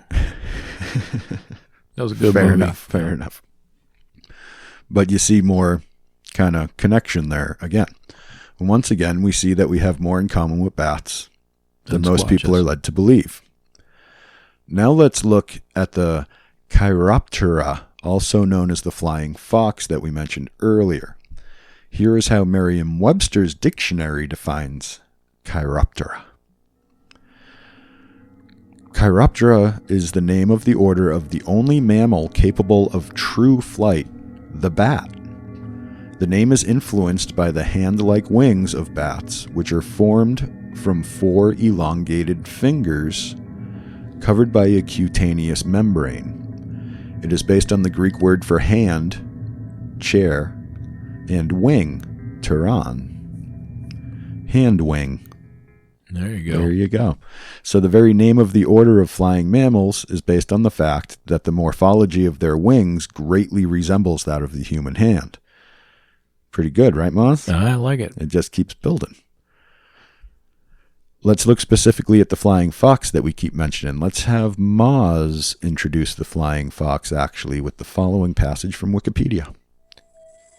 [SPEAKER 1] That was a good movie.
[SPEAKER 2] Fair enough. But you see more kind of connection there again. And once again, we see that we have more in common with bats than most people are led to believe. Now let's look at the Chiroptera, also known as the flying fox that we mentioned earlier. Here is how Merriam-Webster's dictionary defines Chiroptera. Chiroptera is the name of the order of the only mammal capable of true flight, the bat. The name is influenced by the hand-like wings of bats, which are formed from 4 elongated fingers covered by a cutaneous membrane. It is based on the Greek word for hand, chair, and wing, pteron. Hand wing.
[SPEAKER 1] There you go.
[SPEAKER 2] There you go. So the very name of the order of flying mammals is based on the fact that the morphology of their wings greatly resembles that of the human hand. Pretty good, right, Moz?
[SPEAKER 1] I like it.
[SPEAKER 2] It just keeps building. Let's look specifically at the flying fox that we keep mentioning. Let's have Moz introduce the flying fox, actually, with the following passage from Wikipedia.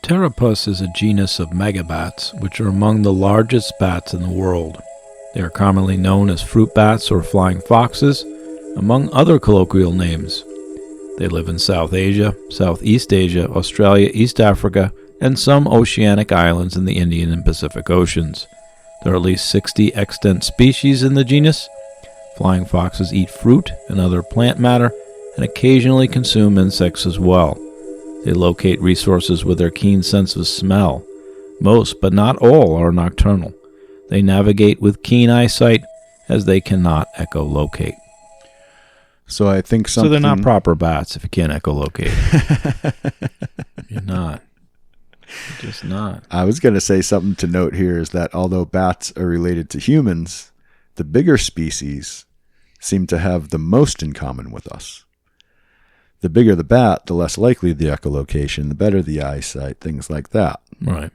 [SPEAKER 1] Pteropus is a genus of megabats, which are among the largest bats in the world. They are commonly known as fruit bats or flying foxes, among other colloquial names. They live in South Asia, Southeast Asia, Australia, East Africa, and some oceanic islands in the Indian and Pacific Oceans. There are at least 60 extant species in the genus. Flying foxes eat fruit and other plant matter and occasionally consume insects as well. They locate resources with their keen sense of smell. Most, but not all, are nocturnal. They navigate with keen eyesight as they cannot echolocate.
[SPEAKER 2] So I think something...
[SPEAKER 1] So they're not proper bats if you can't echolocate. You're not. You're just not.
[SPEAKER 2] I was going to say something to note here is that although bats are related to humans, the bigger species seem to have the most in common with us. The bigger the bat, the less likely the echolocation, the better the eyesight, things like that.
[SPEAKER 1] Right.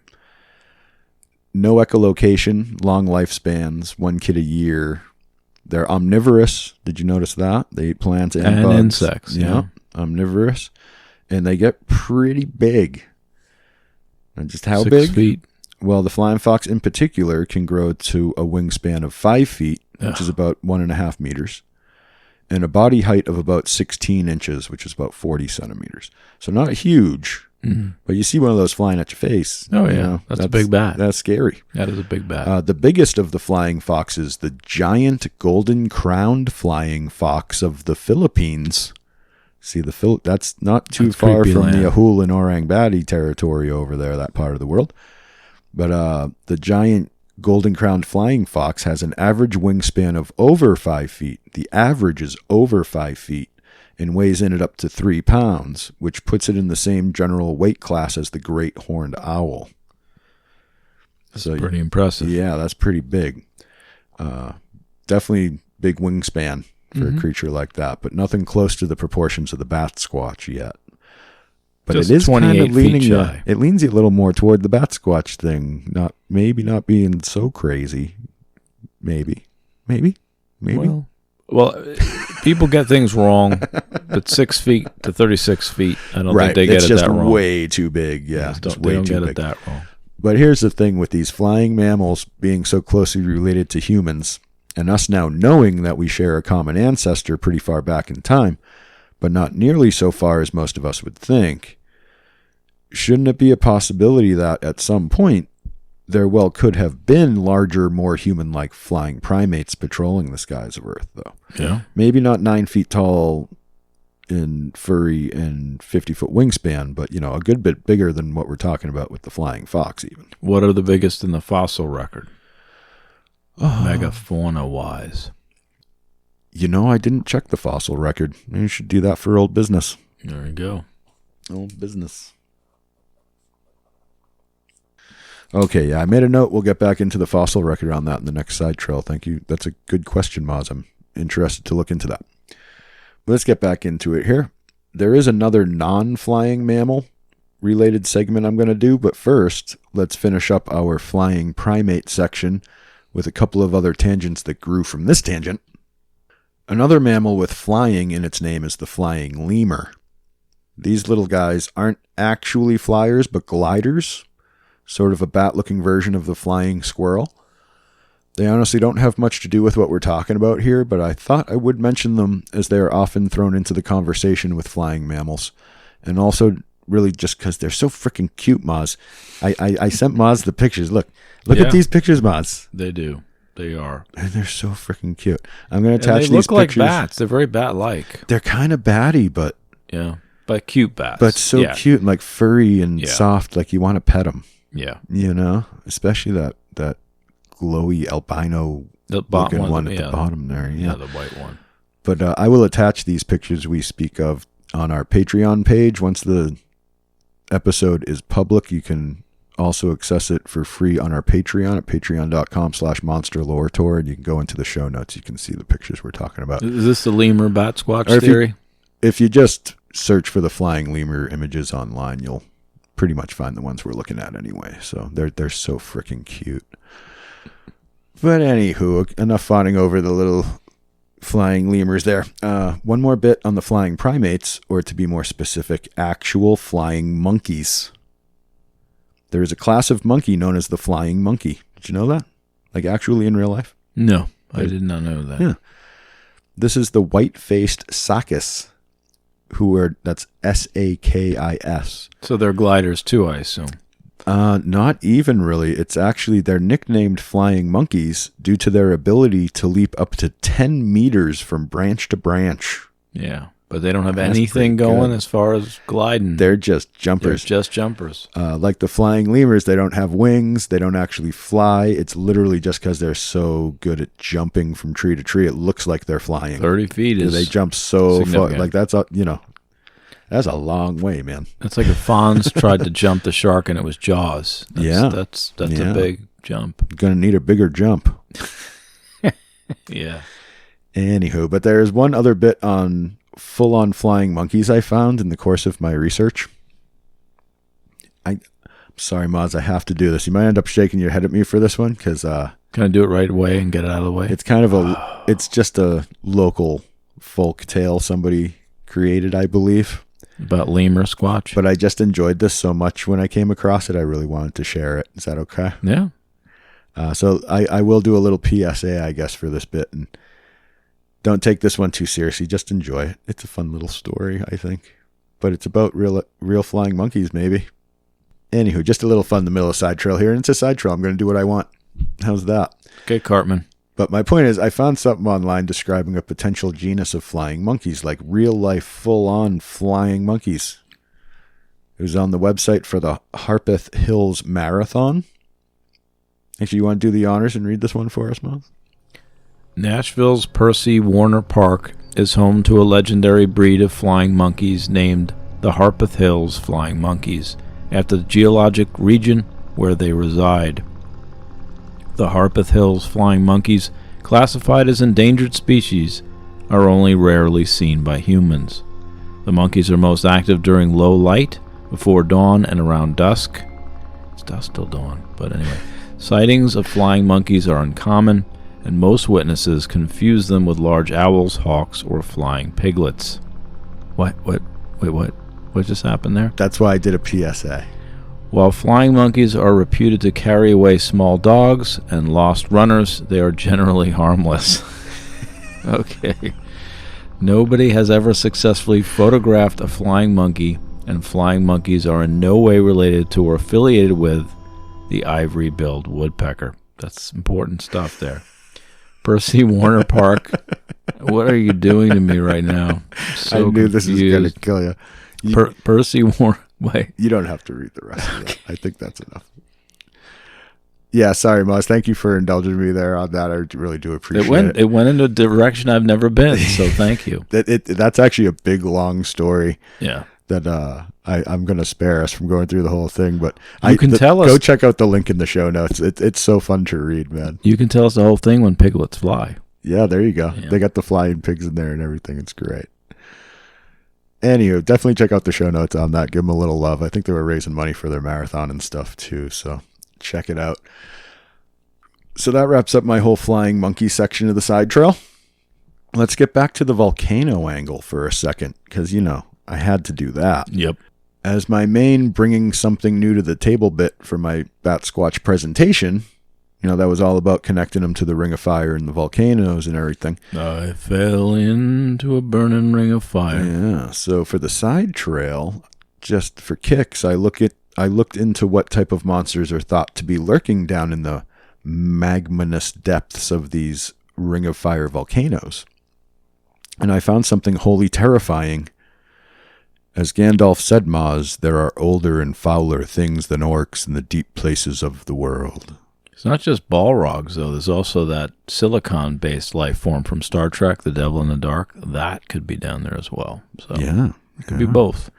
[SPEAKER 2] No echolocation, long lifespans, 1 kid a year. They're omnivorous. Did you notice that? They eat plants and bugs.
[SPEAKER 1] Insects. Yeah.
[SPEAKER 2] Omnivorous. And they get pretty big. And just how
[SPEAKER 1] 6
[SPEAKER 2] big?
[SPEAKER 1] feet.
[SPEAKER 2] Well, the flying fox in particular can grow to a wingspan of 5 feet, which is about 1.5 meters, and a body height of about 16 inches, which is about 40 centimeters. So not huge. Mm-hmm. But you see one of those flying at your face.
[SPEAKER 1] Oh, yeah. That's a big bat.
[SPEAKER 2] That's scary.
[SPEAKER 1] That is a big bat.
[SPEAKER 2] The biggest of the flying foxes, the giant golden-crowned flying fox of the Philippines. See, that's not too far from the Ahul and Orang Bati territory over there, that part of the world. But the giant golden-crowned flying fox has an average wingspan of over 5 feet. The average is over 5 feet. And weighs in at up to 3 pounds, which puts it in the same general weight class as the great horned owl.
[SPEAKER 1] That's pretty impressive.
[SPEAKER 2] Yeah, that's pretty big. Definitely big wingspan for a creature like that, but nothing close to the proportions of the Batsquatch yet. But just it is 28 kind of leaning shy. It leans you a little more toward the Batsquatch thing. Maybe not being so crazy. Maybe.
[SPEAKER 1] Well, people get things wrong, but 6 feet to 36 feet, I don't think they get it that wrong.
[SPEAKER 2] It's just way too big. Yeah,
[SPEAKER 1] they don't get it that wrong.
[SPEAKER 2] But here's the thing with these flying mammals being so closely related to humans, and us now knowing that we share a common ancestor pretty far back in time, but not nearly so far as most of us would think, shouldn't it be a possibility that at some point there well could have been larger, more human-like flying primates patrolling the skies of Earth, though?
[SPEAKER 1] Yeah.
[SPEAKER 2] Maybe not 9 feet tall and furry and 50-foot wingspan, but, you know, a good bit bigger than what we're talking about with the flying fox even.
[SPEAKER 1] What are the biggest in the fossil record? Megafauna-wise.
[SPEAKER 2] You know, I didn't check the fossil record. Maybe you should do that for old business.
[SPEAKER 1] There you go.
[SPEAKER 2] Old business. Okay, yeah, I made a note. We'll get back into the fossil record on that in the next side trail. Thank you. That's a good question, Moz. I'm interested to look into that. Let's get back into it here. There is another non-flying mammal related segment I'm going to do, but first, let's finish up our flying primate section with a couple of other tangents that grew from this tangent. Another mammal with flying in its name is the flying lemur. These little guys aren't actually flyers, but gliders, sort of a bat-looking version of the flying squirrel. They honestly don't have much to do with what we're talking about here, but I thought I would mention them as they are often thrown into the conversation with flying mammals, and also really just because they're so freaking cute, Moz. I sent Moz the pictures. Look at these pictures, Moz.
[SPEAKER 1] They do. They are.
[SPEAKER 2] And they're so freaking cute. I'm going to attach these
[SPEAKER 1] pictures. They look like bats. They're very bat-like.
[SPEAKER 2] They're kind of batty, but...
[SPEAKER 1] Yeah, but cute bats.
[SPEAKER 2] But so cute and like furry and soft, like you want to pet them.
[SPEAKER 1] Yeah.
[SPEAKER 2] You know? Especially that glowy albino looking one at the bottom there.
[SPEAKER 1] Yeah, the white one.
[SPEAKER 2] But I will attach these pictures we speak of on our Patreon page. Once the episode is public, you can also access it for free on our Patreon at patreon.com/monsterloretour, and you can go into the show notes. You can see the pictures we're talking about.
[SPEAKER 1] Is this the lemur Batsquatch theory?
[SPEAKER 2] If you just search for the flying lemur images online, you'll pretty much find the ones we're looking at anyway. So they're so freaking cute. But anywho, enough fawning over the little flying lemurs there. One more bit on the flying primates, or to be more specific, actual flying monkeys. There is a class of monkey known as the flying monkey. Did you know that? Like actually in real life?
[SPEAKER 1] No, I did not know that.
[SPEAKER 2] Yeah. This is the white-faced sakis, that's S-A-K-I-S.
[SPEAKER 1] So they're gliders too, I assume.
[SPEAKER 2] Not even really. It's actually, they're nicknamed flying monkeys due to their ability to leap up to 10 meters from branch to branch.
[SPEAKER 1] Yeah, but they don't have anything going as far as gliding.
[SPEAKER 2] They're just jumpers. Like the flying lemurs, they don't have wings. They don't actually fly. It's literally just because they're so good at jumping from tree to tree. It looks like they're flying.
[SPEAKER 1] 30 feet is
[SPEAKER 2] They jump so far. Like that's a long way, man.
[SPEAKER 1] It's like if Fonz tried to jump the shark and it was Jaws. That's a big jump.
[SPEAKER 2] Gonna need a bigger jump.
[SPEAKER 1] Yeah.
[SPEAKER 2] Anywho, but there is one other bit on full-on flying monkeys I found in the course of my research. I'm sorry, Moz, I have to do this. You might end up shaking your head at me for this one because
[SPEAKER 1] can I do it right away and get it out of the way?
[SPEAKER 2] It's kind of it's just a local folk tale somebody created, I believe.
[SPEAKER 1] About lemur squatch.
[SPEAKER 2] But I just enjoyed this so much when I came across it, I really wanted to share it. Is that okay?
[SPEAKER 1] Yeah.
[SPEAKER 2] So I will do a little PSA, I guess, for this bit. And don't take this one too seriously. Just enjoy it. It's a fun little story, I think. But it's about real flying monkeys, maybe. Anywho, just a little fun in the middle of side trail here. And it's a side trail. I'm going to do what I want. How's that?
[SPEAKER 1] Okay, Cartman.
[SPEAKER 2] But my point is, I found something online describing a potential genus of flying monkeys, like real-life, full-on flying monkeys. It was on the website for the Harpeth Hills Marathon. Actually, you want to do the honors and read this one for us, Mom?
[SPEAKER 1] Nashville's Percy Warner Park is home to a legendary breed of flying monkeys named the Harpeth Hills Flying Monkeys, after the geologic region where they reside. The Harpeth Hills flying monkeys, classified as endangered species, are only rarely seen by humans. The monkeys are most active during low light, before dawn and around dusk. It's dusk till dawn, but anyway. Sightings of flying monkeys are uncommon, and most witnesses confuse them with large owls, hawks, or flying piglets. What just happened there?
[SPEAKER 2] That's why I did a PSA.
[SPEAKER 1] While flying monkeys are reputed to carry away small dogs and lost runners, they are generally harmless. Okay. Nobody has ever successfully photographed a flying monkey, and flying monkeys are in no way related to or affiliated with the ivory-billed woodpecker. That's important stuff there. Percy Warner Park. What are you doing to me right now?
[SPEAKER 2] I knew this was going to kill you.
[SPEAKER 1] Percy Warner. Wait.
[SPEAKER 2] You don't have to read the rest of that. I think that's enough. Yeah, sorry, Moz. Thank you for indulging me there on that. I really do appreciate it.
[SPEAKER 1] It went in a direction I've never been, so thank you.
[SPEAKER 2] That's actually a big, long story.
[SPEAKER 1] Yeah.
[SPEAKER 2] That I'm going to spare us from going through the whole thing, but
[SPEAKER 1] tell us.
[SPEAKER 2] Go check out the link in the show notes. It's so fun to read, man.
[SPEAKER 1] You can tell us the whole thing when piglets fly.
[SPEAKER 2] Yeah, there you go. Yeah. They got the flying pigs in there and everything. It's great. Anywho, definitely check out the show notes on that. Give them a little love. I think they were raising money for their marathon and stuff too, so check it out. So that wraps up my whole flying monkey section of the side trail. Let's get back to the volcano angle for a second, because, I had to do that.
[SPEAKER 1] Yep.
[SPEAKER 2] As my main bringing something new to the table bit for my Batsquatch presentation, that was all about connecting them to the ring of fire and the volcanoes and everything.
[SPEAKER 1] I fell into a burning ring of fire.
[SPEAKER 2] Yeah. So for the side trail, just for kicks, I looked into what type of monsters are thought to be lurking down in the magmanous depths of these ring of fire volcanoes. And I found something wholly terrifying. As Gandalf said, Maz, there are older and fouler things than orcs in the deep places of the world.
[SPEAKER 1] It's not just Balrogs, though. There's also that silicon-based life form from Star Trek, the Devil in the Dark. That could be down there as well. So
[SPEAKER 2] yeah.
[SPEAKER 1] It could be both.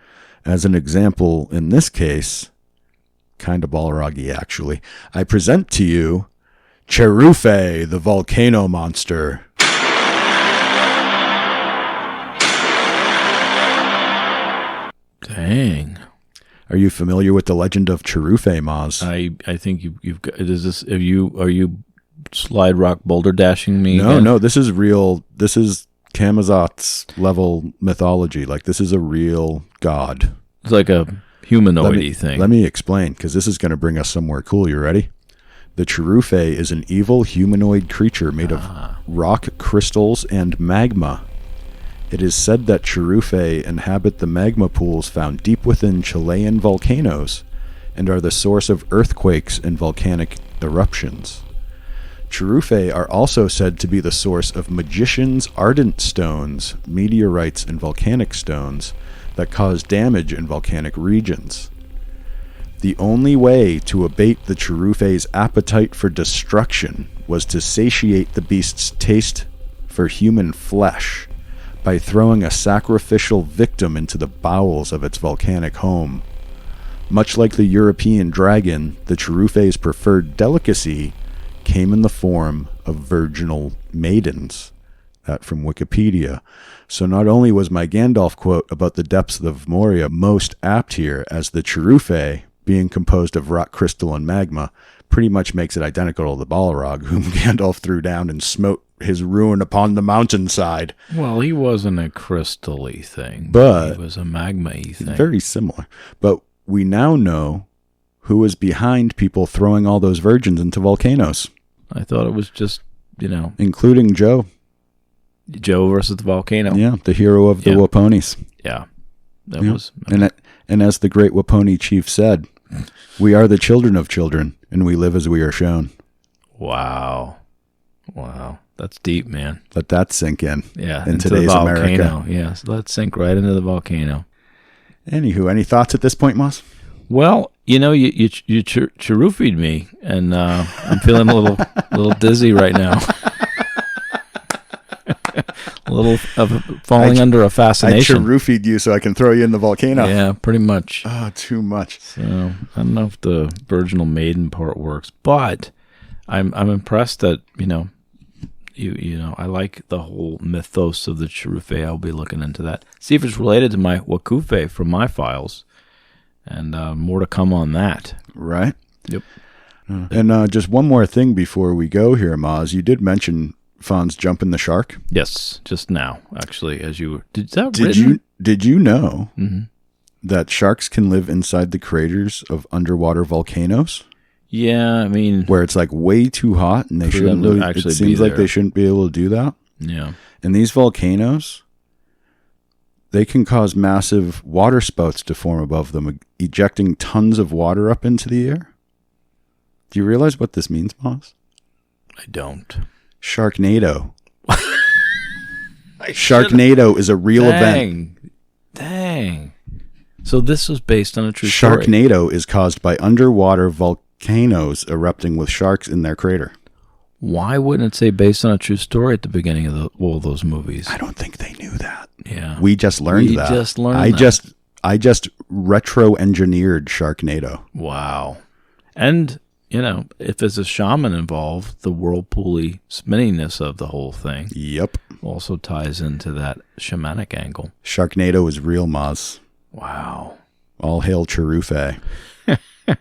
[SPEAKER 2] As an example, in this case, kind of Balroggy, actually, I present to you Cherufe, the volcano monster.
[SPEAKER 1] Dang.
[SPEAKER 2] Are you familiar with the legend of Cherufe, Maz?
[SPEAKER 1] I think you've got. Is this? Are you slide rock boulder dashing me?
[SPEAKER 2] No. This is real. This is Camazotz level mythology. Like, this is a real god.
[SPEAKER 1] It's like a humanoid-y thing.
[SPEAKER 2] Let me explain, because this is going to bring us somewhere cool. You ready? The Cherufe is an evil humanoid creature made of rock crystals and magma. It is said that Cherufe inhabit the magma pools found deep within Chilean volcanoes and are the source of earthquakes and volcanic eruptions. Cherufe are also said to be the source of magicians' ardent stones, meteorites, and volcanic stones that cause damage in volcanic regions. The only way to abate the Cherufe's appetite for destruction was to satiate the beast's taste for human flesh by throwing a sacrificial victim into the bowels of its volcanic home. Much like the European dragon, the Cherufe's preferred delicacy came in the form of virginal maidens. That from Wikipedia. So not only was my Gandalf quote about the depths of Moria most apt here, as the Cherufe, being composed of rock crystal and magma, pretty much makes it identical to the Balrog, whom Gandalf threw down and smote his ruin upon the mountainside.
[SPEAKER 1] Well, he wasn't a crystal-y thing,
[SPEAKER 2] but
[SPEAKER 1] he was a magma-y thing.
[SPEAKER 2] Very similar. But we now know who is behind people throwing all those virgins into volcanoes.
[SPEAKER 1] I thought it was just,
[SPEAKER 2] including Joe.
[SPEAKER 1] Joe versus the volcano.
[SPEAKER 2] Yeah, the hero of the Waponis.
[SPEAKER 1] Yeah. That was...
[SPEAKER 2] And as the great Waponi chief said, we are the children of children, and we live as we are shown.
[SPEAKER 1] Wow. That's deep, man.
[SPEAKER 2] Let that sink in.
[SPEAKER 1] Yeah.
[SPEAKER 2] In today's America.
[SPEAKER 1] Yes. Let it sink right into the volcano.
[SPEAKER 2] Anywho, any thoughts at this point, Moss?
[SPEAKER 1] Well, you cherufied me, and I'm feeling a little dizzy right now. A little of falling under a fascination.
[SPEAKER 2] I cherufied you so I can throw you in the volcano.
[SPEAKER 1] Yeah, pretty much.
[SPEAKER 2] Oh, too much.
[SPEAKER 1] So I don't know if the virginal maiden part works, but I'm impressed that I like the whole mythos of the Cherufe. I'll be looking into that. See if it's related to my Wakufe from my files, and more to come on that.
[SPEAKER 2] Right.
[SPEAKER 1] Yep.
[SPEAKER 2] And just one more thing before we go here, Maz. You did mention Fawn's jumping the shark.
[SPEAKER 1] Yes, just now, actually, as you were.
[SPEAKER 2] Did you know that sharks can live inside the craters of underwater volcanoes.
[SPEAKER 1] Yeah, I mean,
[SPEAKER 2] where it's like way too hot and they shouldn't really,
[SPEAKER 1] actually
[SPEAKER 2] it seems like they shouldn't be able to do that.
[SPEAKER 1] Yeah.
[SPEAKER 2] And these volcanoes, they can cause massive water spouts to form above them, ejecting tons of water up into the air. Do you realize what this means, Moss?
[SPEAKER 1] I don't.
[SPEAKER 2] Sharknado. Sharknado is a real event.
[SPEAKER 1] Dang. So this was based on a true story.
[SPEAKER 2] Sharknado is caused by underwater volcanoes erupting with sharks in their crater.
[SPEAKER 1] Why wouldn't it say based on a true story at the beginning of all those movies?
[SPEAKER 2] I don't think they knew that.
[SPEAKER 1] Yeah.
[SPEAKER 2] We just learned that. I just retro-engineered Sharknado.
[SPEAKER 1] Wow. And, if there's a shaman involved, the whirlpooly spinningness of the whole thing also ties into that shamanic angle.
[SPEAKER 2] Sharknado is real, Maz.
[SPEAKER 1] Wow.
[SPEAKER 2] All hail Cherufe. And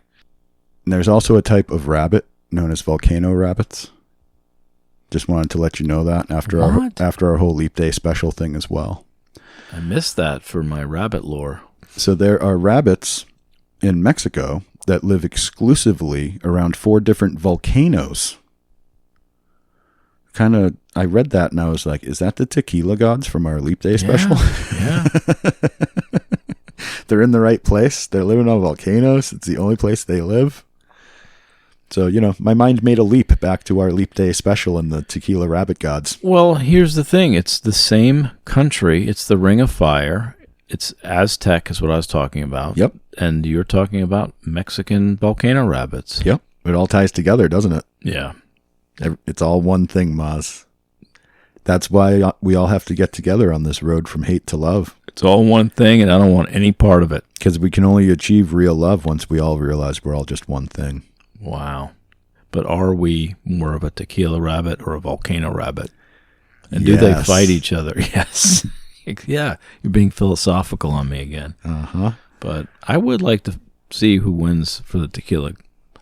[SPEAKER 2] there's also a type of rabbit known as volcano rabbits. Just wanted to let you know that after our whole Leap Day special thing as well.
[SPEAKER 1] I missed that for my rabbit lore.
[SPEAKER 2] So there are rabbits in Mexico that live exclusively around 4 different volcanoes. I read that and I was like, is that the tequila gods from our Leap Day special?
[SPEAKER 1] Yeah.
[SPEAKER 2] They're in the right place. They're living on volcanoes. It's the only place they live. So, my mind made a leap back to our Leap Day special and the tequila rabbit gods.
[SPEAKER 1] Well, here's the thing. It's the same country. It's the Ring of Fire. It's Aztec is what I was talking about.
[SPEAKER 2] Yep.
[SPEAKER 1] And you're talking about Mexican volcano rabbits.
[SPEAKER 2] Yep. It all ties together, doesn't it?
[SPEAKER 1] Yeah.
[SPEAKER 2] It's all one thing, Maz. That's why we all have to get together on this road from hate to love.
[SPEAKER 1] It's all one thing, and I don't want any part of it.
[SPEAKER 2] Because we can only achieve real love once we all realize we're all just one thing.
[SPEAKER 1] Wow. But are we more of a tequila rabbit or a volcano rabbit? And do they fight each other? Yes. Yeah. You're being philosophical on me again.
[SPEAKER 2] Uh-huh.
[SPEAKER 1] But I would like to see who wins for the tequila.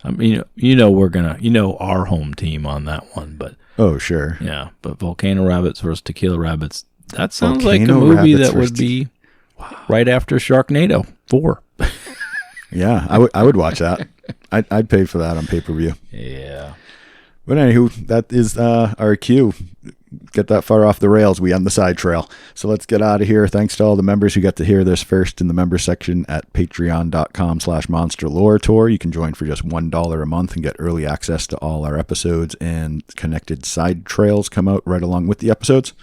[SPEAKER 1] I mean, we're going to, our home team on that one, but.
[SPEAKER 2] Oh, sure.
[SPEAKER 1] Yeah. But volcano rabbits versus tequila rabbits, that sounds like a movie that would be right after Sharknado 4.
[SPEAKER 2] Yeah, I would watch that. I'd pay for that on pay-per-view.
[SPEAKER 1] Yeah.
[SPEAKER 2] But anywho, that is our cue. Get that far off the rails. We end the side trail. So let's get out of here. Thanks to all the members who got to hear this first in the member section at patreon.com/monsterloretour. You can join for just $1 a month and get early access to all our episodes, and connected side trails come out right along with the episodes.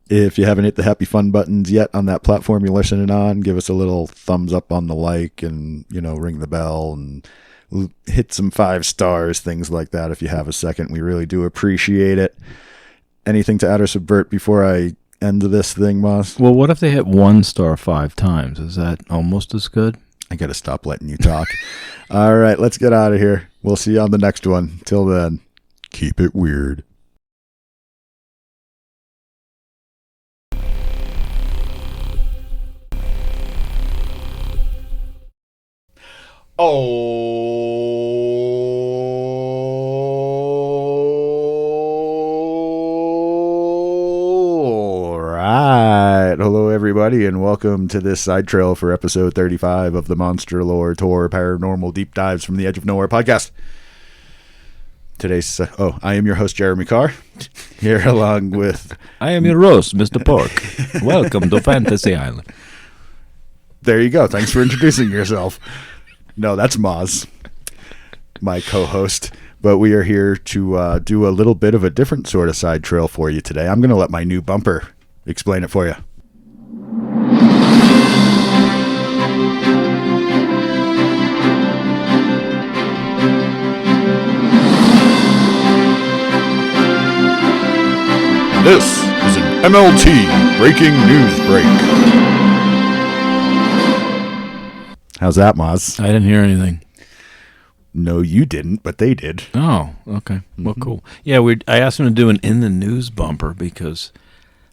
[SPEAKER 2] If you haven't hit the happy fun buttons yet on that platform you're listening on, give us a little thumbs up on the like and, ring the bell and hit some 5 stars, things like that. If you have a second, we really do appreciate it. Anything to add or subvert before I end this thing, Moss?
[SPEAKER 1] Well, what if they hit 1 star 5 times? Is that almost as good?
[SPEAKER 2] I got to stop letting you talk. All right, let's get out of here. We'll see you on the next one. Till then, keep it weird. All right. Hello, everybody, and welcome to this side trail for episode 35 of the Monster Lore Tour Paranormal Deep Dives from the Edge of Nowhere podcast. Today's, I am your host, Jeremy Carr, here along with...
[SPEAKER 1] I am your host, Mr. Pork. Welcome to Fantasy Island.
[SPEAKER 2] There you go. Thanks for introducing yourself. No, that's Maz, my co-host. But we are here to do a little bit of a different sort of side trail for you today. I'm going to let my new bumper explain it for you. This is an MLT Breaking News Break. How's that, Maz?
[SPEAKER 1] I didn't hear anything.
[SPEAKER 2] No, you didn't, but they did.
[SPEAKER 1] Oh, okay. Well, cool. Yeah, I asked him to do an in the news bumper because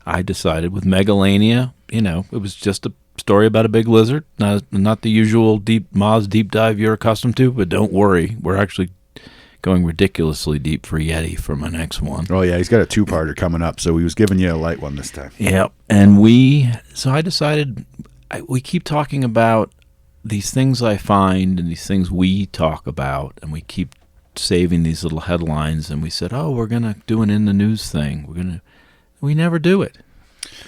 [SPEAKER 1] I decided with Megalania, it was just a story about a big lizard, not the usual Maz deep dive you're accustomed to, but don't worry, we're actually going ridiculously deep for Yeti for my next one.
[SPEAKER 2] Oh, yeah, he's got a 2-parter coming up, so he was giving you a light one this time.
[SPEAKER 1] Yeah, and so I decided we keep talking about these things I find and these things we talk about, and we keep saving these little headlines, and we said, oh, we're going to do an in the news thing. We never do it.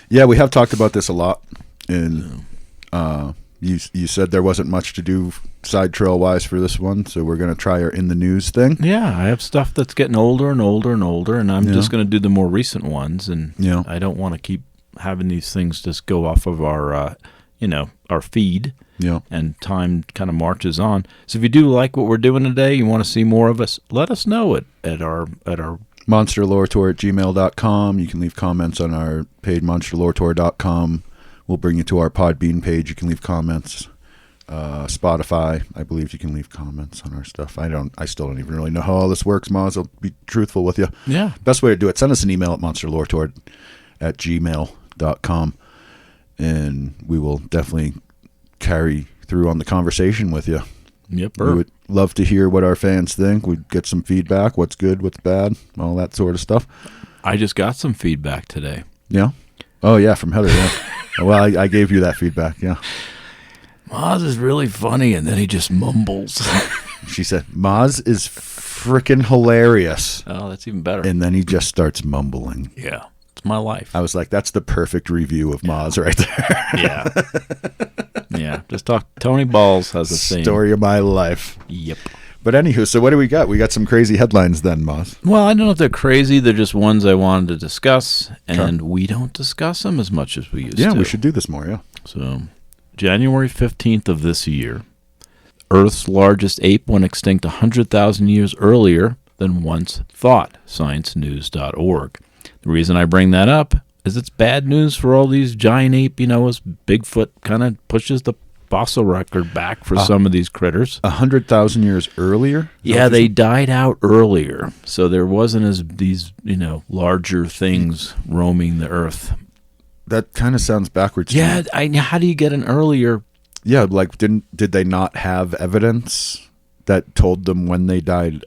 [SPEAKER 2] Yeah, we have talked about this a lot, and you said there wasn't much to do side trail wise for this one, so we're going to try our in the news thing.
[SPEAKER 1] Yeah, I have stuff that's getting older and older and older, and I'm just going to do the more recent ones, and I don't want to keep having these things just go off of our feed. Yeah. And time kind of marches on. So if you do like what we're doing today, you want to see more of us, let us know at our
[SPEAKER 2] monsterloretour@gmail.com. You can leave comments on our page, monsterloretour.com. We'll bring you to our Podbean page. You can leave comments. Spotify, I believe you can leave comments on our stuff. I still don't even really know how all this works, Moz. I'll be truthful with you.
[SPEAKER 1] Yeah.
[SPEAKER 2] Best way to do it, send us an email at monsterloretour@gmail.com, and we will definitely carry through on the conversation with you.
[SPEAKER 1] Yep.
[SPEAKER 2] We would love to hear what our fans think. We'd get some feedback, what's good, what's bad, all that sort of stuff.
[SPEAKER 1] I just got some feedback today.
[SPEAKER 2] Yeah? Oh, yeah, from Heather, yeah. Well, I gave you that feedback, yeah.
[SPEAKER 1] Maz is really funny, and then he just mumbles.
[SPEAKER 2] She said, Maz is freaking hilarious.
[SPEAKER 1] Oh, that's even better.
[SPEAKER 2] And then he just starts mumbling.
[SPEAKER 1] Yeah. It's my life.
[SPEAKER 2] I was like, that's the perfect review of Maz right there.
[SPEAKER 1] Yeah. Yeah. Just talk. Tony Balls has a saying.
[SPEAKER 2] Story of my life.
[SPEAKER 1] Yep.
[SPEAKER 2] But anywho, so what do we got? We got some crazy headlines then, Maz.
[SPEAKER 1] Well, I don't know if they're crazy. They're just ones I wanted to discuss, and we don't discuss them as much as we used to.
[SPEAKER 2] Yeah, we should do this more, yeah.
[SPEAKER 1] So, January 15th of this year, Earth's largest ape went extinct 100,000 years earlier than once thought, sciencenews.org. The reason I bring that up is it's bad news for all these giant ape, as Bigfoot kind of pushes the fossil record back for some of these critters.
[SPEAKER 2] 100,000 years earlier?
[SPEAKER 1] Yeah, they died out earlier, so there wasn't as these, larger things roaming the earth.
[SPEAKER 2] That kind of sounds backwards.
[SPEAKER 1] Yeah, how do you get an earlier?
[SPEAKER 2] Yeah, like did they not have evidence that told them when they died?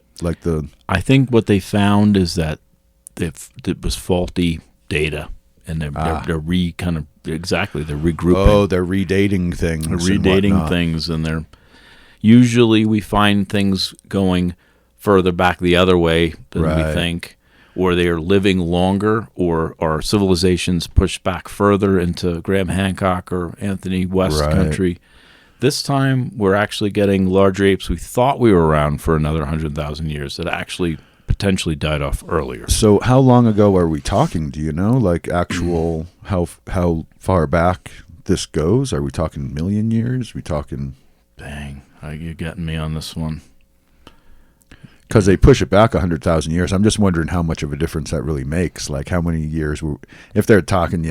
[SPEAKER 2] I
[SPEAKER 1] think what they found is that it was faulty data, and they're they're regrouping.
[SPEAKER 2] Oh, they're redating things.
[SPEAKER 1] They're redating things, and usually we find things going further back the other way than we think, or they are living longer, or our civilizations pushed back further into Graham Hancock or Anthony West country. This time, we're actually getting larger apes we thought we were around for another 100,000 years that actually potentially died off earlier.
[SPEAKER 2] So how long ago are we talking? Do you know, like actual how far back this goes? Are we talking million years? Are we talking?
[SPEAKER 1] Dang, you're getting me on this one.
[SPEAKER 2] Because they push it back 100,000 years. I'm just wondering how much of a difference that really makes. Like how many years if they're talking,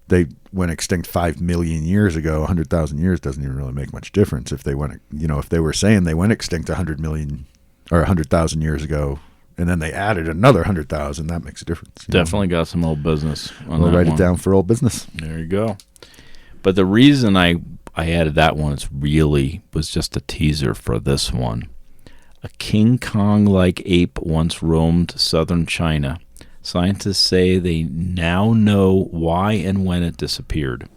[SPEAKER 2] they went extinct 5 million years ago, 100,000 years doesn't even really make much difference. If they went, if they were saying they went extinct 100 million or 100,000 years ago, and then they added another 100,000, that makes a difference.
[SPEAKER 1] Definitely got some old business on
[SPEAKER 2] we'll
[SPEAKER 1] that
[SPEAKER 2] write
[SPEAKER 1] one.
[SPEAKER 2] it down for old business.
[SPEAKER 1] There you go. But the reason I added that one was just a teaser for this one. A King Kong-like ape once roamed southern China. Scientists say they now know why and when it disappeared.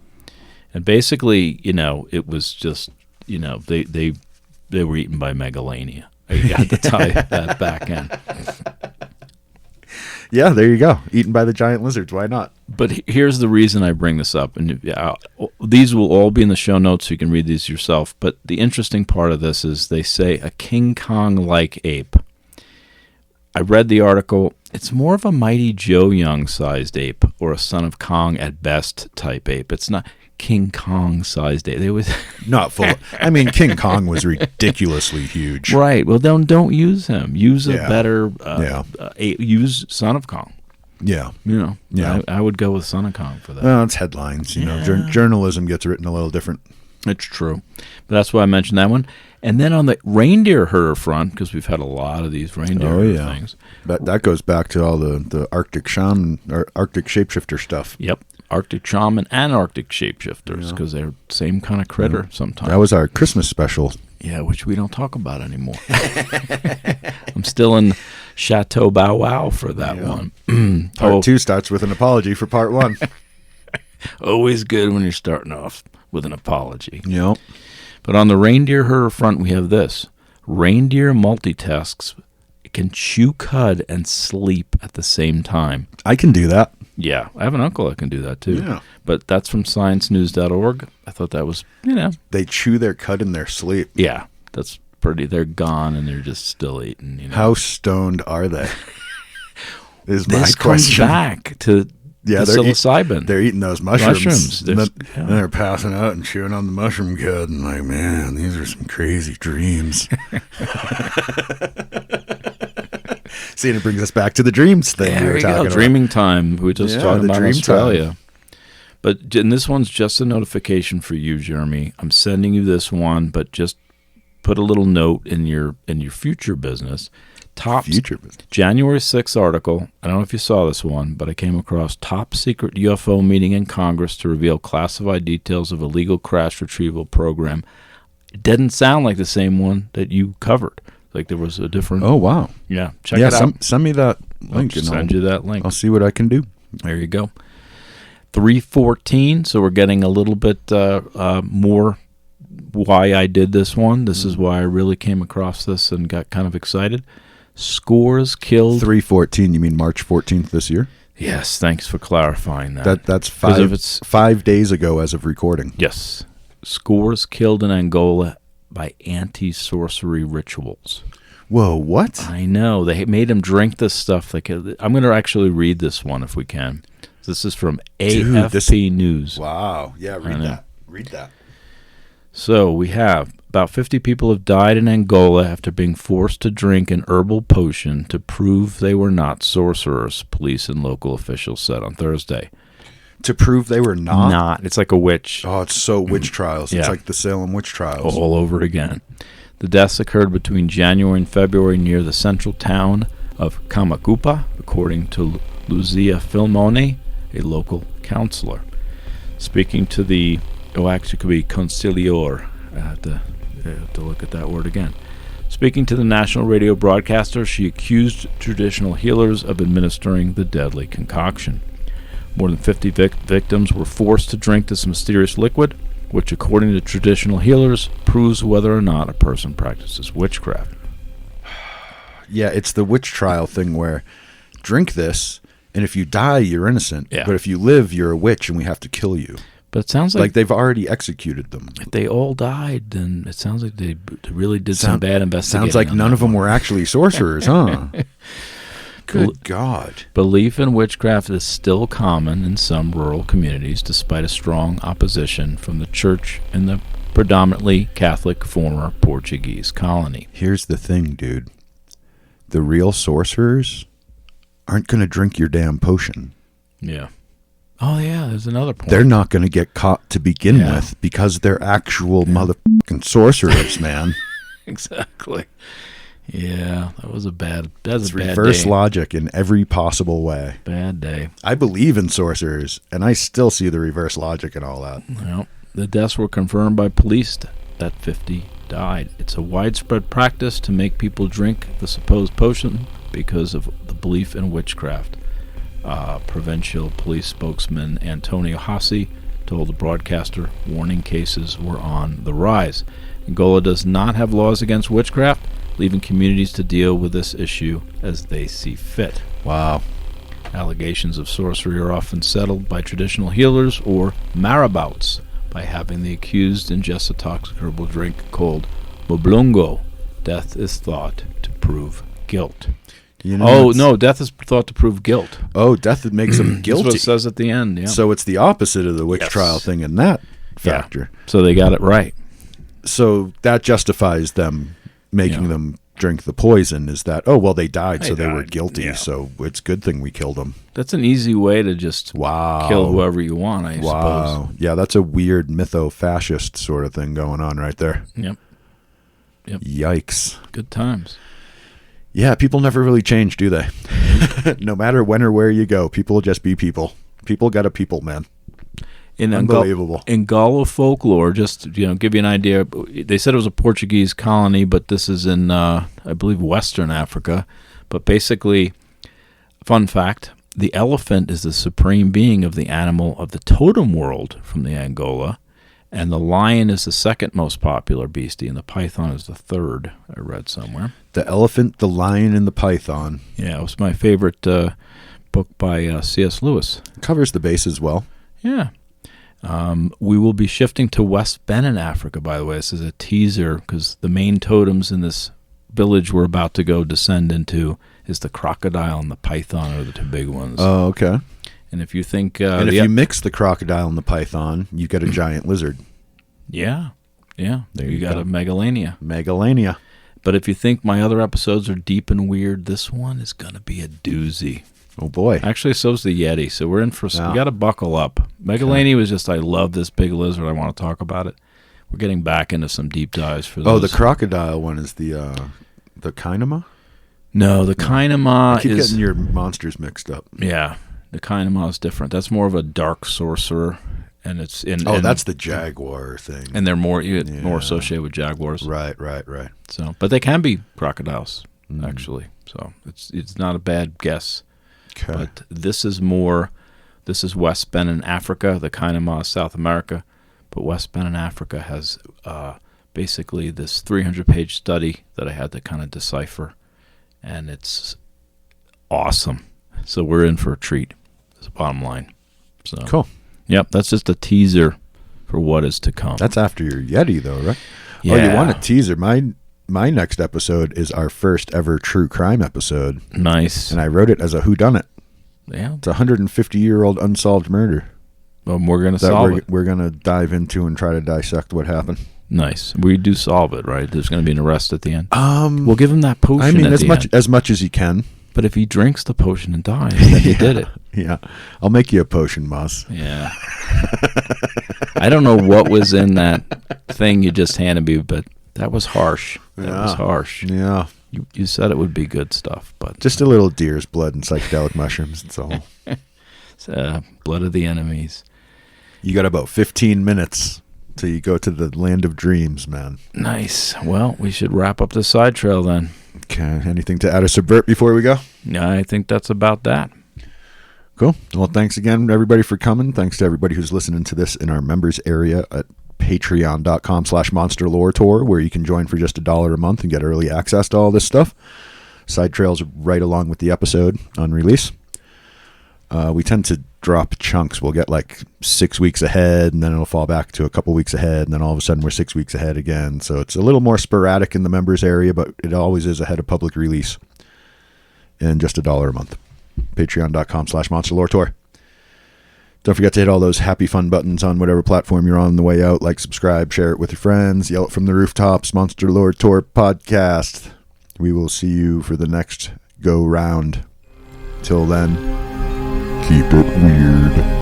[SPEAKER 1] And basically, it was just, they were eaten by Megalania. You had to tie that back in.
[SPEAKER 2] Yeah, there you go. Eaten by the giant lizards. Why not?
[SPEAKER 1] But here's the reason I bring this up. And these will all be in the show notes, so you can read these yourself. But the interesting part of this is they say a King Kong-like ape. I read the article. It's more of a Mighty Joe Young-sized ape, or a Son of Kong at best type ape. It's not King Kong-sized ape. It was
[SPEAKER 2] not full. I mean, King Kong was ridiculously huge.
[SPEAKER 1] Right. Well, don't use him. Use a better ape. Use Son of Kong.
[SPEAKER 2] Yeah.
[SPEAKER 1] Yeah. I would go with Son of Kong for that.
[SPEAKER 2] Well, it's headlines. Journalism gets written a little different.
[SPEAKER 1] It's true. But that's why I mentioned that one. And then on the reindeer herder front, because we've had a lot of these reindeer things.
[SPEAKER 2] But that goes back to all the Arctic shaman or Arctic shapeshifter stuff.
[SPEAKER 1] Yep. Arctic shaman and Arctic shapeshifters, because they're the same kind of critter sometimes.
[SPEAKER 2] That was our Christmas special.
[SPEAKER 1] Yeah, which we don't talk about anymore. I'm still in Chateau Bow Wow for that one.
[SPEAKER 2] Part 2 starts with an apology for part 1.
[SPEAKER 1] Always good when you're starting off with an apology.
[SPEAKER 2] Yep.
[SPEAKER 1] But on the reindeer herder front, we have this. Reindeer multitasks. It can chew cud and sleep at the same time.
[SPEAKER 2] I can do that.
[SPEAKER 1] Yeah, I have an uncle that can do that too.
[SPEAKER 2] Yeah.
[SPEAKER 1] But that's from sciencenews.org. I thought that was,
[SPEAKER 2] They chew their cud in their sleep.
[SPEAKER 1] Yeah, that's pretty. They're gone and they're just still eating.
[SPEAKER 2] How stoned are they? Is my
[SPEAKER 1] this
[SPEAKER 2] question.
[SPEAKER 1] Comes back to the psilocybin.
[SPEAKER 2] They're eating those mushrooms.
[SPEAKER 1] Mushrooms.
[SPEAKER 2] And they're passing out and chewing on the mushroom cud and like, man, these are some crazy dreams. See, and it brings us back to the dreams thing
[SPEAKER 1] There
[SPEAKER 2] we were
[SPEAKER 1] we
[SPEAKER 2] talking
[SPEAKER 1] go.
[SPEAKER 2] about.
[SPEAKER 1] Dreaming time. We were just talking about
[SPEAKER 2] dream
[SPEAKER 1] Australia.
[SPEAKER 2] time.
[SPEAKER 1] And this one's just a notification for you, Jeremy. I'm sending you this one, but just put a little note in your future business.
[SPEAKER 2] Future business.
[SPEAKER 1] January 6th article. I don't know if you saw this one, but I came across top secret UFO meeting in Congress to reveal classified details of illegal crash retrieval program. It didn't sound like the same one that you covered. Like there was a different.
[SPEAKER 2] Oh, wow.
[SPEAKER 1] Yeah. Check it out.
[SPEAKER 2] Send me that link.
[SPEAKER 1] I'll send you that link.
[SPEAKER 2] I'll see what I can do.
[SPEAKER 1] There you go. 314. So we're getting a little bit more why I did this one. This is why I really came across this and got kind of excited. Scores killed.
[SPEAKER 2] 314, you mean March 14th this year?
[SPEAKER 1] Yes, thanks for clarifying that.
[SPEAKER 2] That's 5 days ago as of recording.
[SPEAKER 1] Yes. Scores killed in Angola by anti-sorcery rituals.
[SPEAKER 2] Whoa, what?
[SPEAKER 1] I know. They made him drink this stuff. I'm going to actually read this one if we can. This is from AFP News.
[SPEAKER 2] Wow. Yeah, read that. Read that.
[SPEAKER 1] So we have about 50 people have died in Angola after being forced to drink an herbal potion to prove they were not sorcerers, police and local officials said on Thursday.
[SPEAKER 2] To prove they were not?
[SPEAKER 1] Not. It's like a witch.
[SPEAKER 2] Oh, it's so witch trials.
[SPEAKER 1] Yeah.
[SPEAKER 2] It's like the Salem witch trials.
[SPEAKER 1] All over again. The deaths occurred between January and February near the central town of Kamakupa, according to Luzia Filmone, a local counselor. Speaking to the, actually it could be concilior. I have to look at that word again. Speaking to the national radio broadcaster, she accused traditional healers of administering the deadly concoction. More than 50 victims were forced to drink this mysterious liquid, which, according to traditional healers, proves whether or not a person practices witchcraft.
[SPEAKER 2] Yeah, it's the witch trial thing where drink this, and if you die, you're innocent.
[SPEAKER 1] Yeah.
[SPEAKER 2] But if you live, you're a witch, and we have to kill you.
[SPEAKER 1] But it sounds
[SPEAKER 2] Like they've already executed them.
[SPEAKER 1] if they all died, then it sounds like they really did some bad investigating.
[SPEAKER 2] Sounds like none of them were actually sorcerers, huh? Good
[SPEAKER 1] Bel-
[SPEAKER 2] God.
[SPEAKER 1] Belief in witchcraft is still common in some rural communities, despite a strong opposition from the church in the predominantly Catholic former Portuguese colony.
[SPEAKER 2] Here's the thing, dude. The real sorcerers aren't going to drink your damn potion.
[SPEAKER 1] Yeah. Oh, yeah, there's another point.
[SPEAKER 2] They're not going to get caught to begin
[SPEAKER 1] Yeah.
[SPEAKER 2] with because they're actual motherfucking sorcerers, man.
[SPEAKER 1] Exactly. Yeah, that was a bad
[SPEAKER 2] It's
[SPEAKER 1] bad
[SPEAKER 2] reverse
[SPEAKER 1] day.
[SPEAKER 2] logic in every possible way.
[SPEAKER 1] Bad day.
[SPEAKER 2] I believe in sorcerers, and I still see the reverse logic and all that.
[SPEAKER 1] Well, the deaths were confirmed by police that 50 died. It's a widespread practice to make people drink the supposed potion because of the belief in witchcraft. Provincial police spokesman Antonio Hassi told the broadcaster warning cases were on the rise. Angola does not have laws against witchcraft, leaving communities to deal with this issue as they see fit.
[SPEAKER 2] Wow.
[SPEAKER 1] Allegations of sorcery are often settled by traditional healers or marabouts by having the accused ingest a toxic herbal drink called moblongo. Death is thought to prove guilt.
[SPEAKER 2] You know,
[SPEAKER 1] No, death is thought to prove guilt.
[SPEAKER 2] Oh, death makes them guilty.
[SPEAKER 1] That's what it says at the end, yeah.
[SPEAKER 2] So it's the opposite of the witch
[SPEAKER 1] Yes.
[SPEAKER 2] trial thing in that factor.
[SPEAKER 1] So they got it right.
[SPEAKER 2] So that justifies them making them drink the poison, is that, oh, well, they died, so they were
[SPEAKER 1] died,
[SPEAKER 2] guilty,
[SPEAKER 1] yeah.
[SPEAKER 2] so it's a good thing we killed them.
[SPEAKER 1] That's an easy way to just kill whoever you want, I suppose.
[SPEAKER 2] Yeah, that's a weird mytho-fascist sort of thing going on right there.
[SPEAKER 1] Yep.
[SPEAKER 2] Yikes.
[SPEAKER 1] Good times.
[SPEAKER 2] Yeah, people never really change, do they? No matter when or where you go, people just be people. People got a people, man. Unbelievable.
[SPEAKER 1] In Galo folklore, just give you an idea, they said it was a Portuguese colony, but this is in, I believe, Western Africa. But basically, fun fact, the elephant is the supreme being of the animal of the totem world from the Angola, and the lion is the second most popular beastie, and the python is the third, I read somewhere.
[SPEAKER 2] The elephant, the lion, and the python.
[SPEAKER 1] Yeah, it was my favorite book by C.S. Lewis.
[SPEAKER 2] Covers the bases well.
[SPEAKER 1] Yeah. We will be shifting to West Benin, Africa, by the way. This is a teaser, because the main totems in this village we're about to go descend into is the crocodile and the python are the two big ones.
[SPEAKER 2] Oh, okay.
[SPEAKER 1] And if you think...
[SPEAKER 2] and if you mix the crocodile and the python, you get a giant lizard.
[SPEAKER 1] Yeah. There you got
[SPEAKER 2] go.
[SPEAKER 1] a Megalania.
[SPEAKER 2] Megalania.
[SPEAKER 1] But if you think my other episodes are deep and weird, this one is going to be a doozy.
[SPEAKER 2] Oh, boy.
[SPEAKER 1] Actually, so's the Yeti, so we're in for... We got to buckle up. Megalania was just, I love this big lizard. I want to talk about it. We're getting back into some deep dives for those.
[SPEAKER 2] Oh, the crocodile one is the Kinema?
[SPEAKER 1] No, the Kinema
[SPEAKER 2] I keep
[SPEAKER 1] is...
[SPEAKER 2] getting your monsters mixed up.
[SPEAKER 1] Yeah, the Kinema is different. That's more of a dark sorcerer, and it's in...
[SPEAKER 2] that's the jaguar thing.
[SPEAKER 1] And they're more associated with jaguars.
[SPEAKER 2] Right.
[SPEAKER 1] So, but they can be crocodiles, actually. So it's not a bad guess.
[SPEAKER 2] Okay.
[SPEAKER 1] But this is West Benin, Africa. The Kinema is South America. But West Benin, Africa has basically this 300-page study that I had to kind of decipher. And it's awesome. So we're in for a treat. That's the bottom line. So
[SPEAKER 2] cool.
[SPEAKER 1] Yep, that's just a teaser for what is to come.
[SPEAKER 2] That's after your Yeti, though, right?
[SPEAKER 1] Yeah.
[SPEAKER 2] Oh, you want a teaser? My next episode is our first ever true crime episode.
[SPEAKER 1] Nice.
[SPEAKER 2] And I wrote it as a whodunit.
[SPEAKER 1] Yeah.
[SPEAKER 2] It's a 150-year-old unsolved murder.
[SPEAKER 1] Well, we're going to solve it.
[SPEAKER 2] We're going to dive into and try to dissect what happened.
[SPEAKER 1] Nice. We do solve it, right? There's going to be an arrest at the end. We'll give him that potion.
[SPEAKER 2] I mean, as much as you can.
[SPEAKER 1] But if he drinks the potion and dies, then he did it.
[SPEAKER 2] Yeah. I'll make you a potion, Moss.
[SPEAKER 1] Yeah. I don't know what was in that thing you just handed me, but that was harsh. That was harsh.
[SPEAKER 2] Yeah.
[SPEAKER 1] You said it would be good stuff, but
[SPEAKER 2] just a little deer's blood and psychedelic mushrooms. That's all.
[SPEAKER 1] It's, blood of the enemies.
[SPEAKER 2] You got about 15 minutes till you go to the land of dreams, man.
[SPEAKER 1] Nice. Well, we should wrap up the side trail then.
[SPEAKER 2] Okay. Anything to add or subvert before we go?
[SPEAKER 1] Yeah, I think that's about that.
[SPEAKER 2] Cool. Well, thanks again, everybody, for coming. Thanks to everybody who's listening to this in our members area at patreon.com/monsterlore where you can join for just $1 a month and get early access to all this stuff. Side trails right along with the episode on release. We tend to drop chunks. We'll get like 6 weeks ahead, and then it'll fall back to a couple weeks ahead, and then all of a sudden we're 6 weeks ahead again. So it's a little more sporadic in the members area, but it always is ahead of public release. And just $1 a month. Patreon.com/monsterlore. Don't forget to hit all those happy fun buttons on whatever platform you're on the way out. Like, subscribe, share it with your friends, yell it from the rooftops. Monster Lore Tour podcast. We will see you for the next go round. Till then, keep it weird.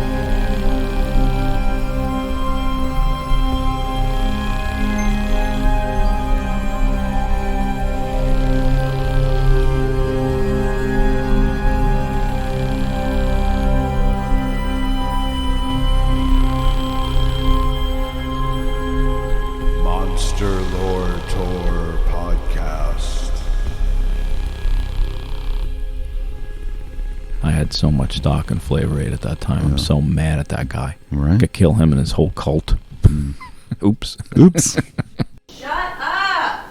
[SPEAKER 1] So much stock and flavor ate at that time. I'm so mad at that guy.
[SPEAKER 2] Right.
[SPEAKER 1] I could kill him and his whole cult. Oops.
[SPEAKER 2] Oops.
[SPEAKER 4] Shut up!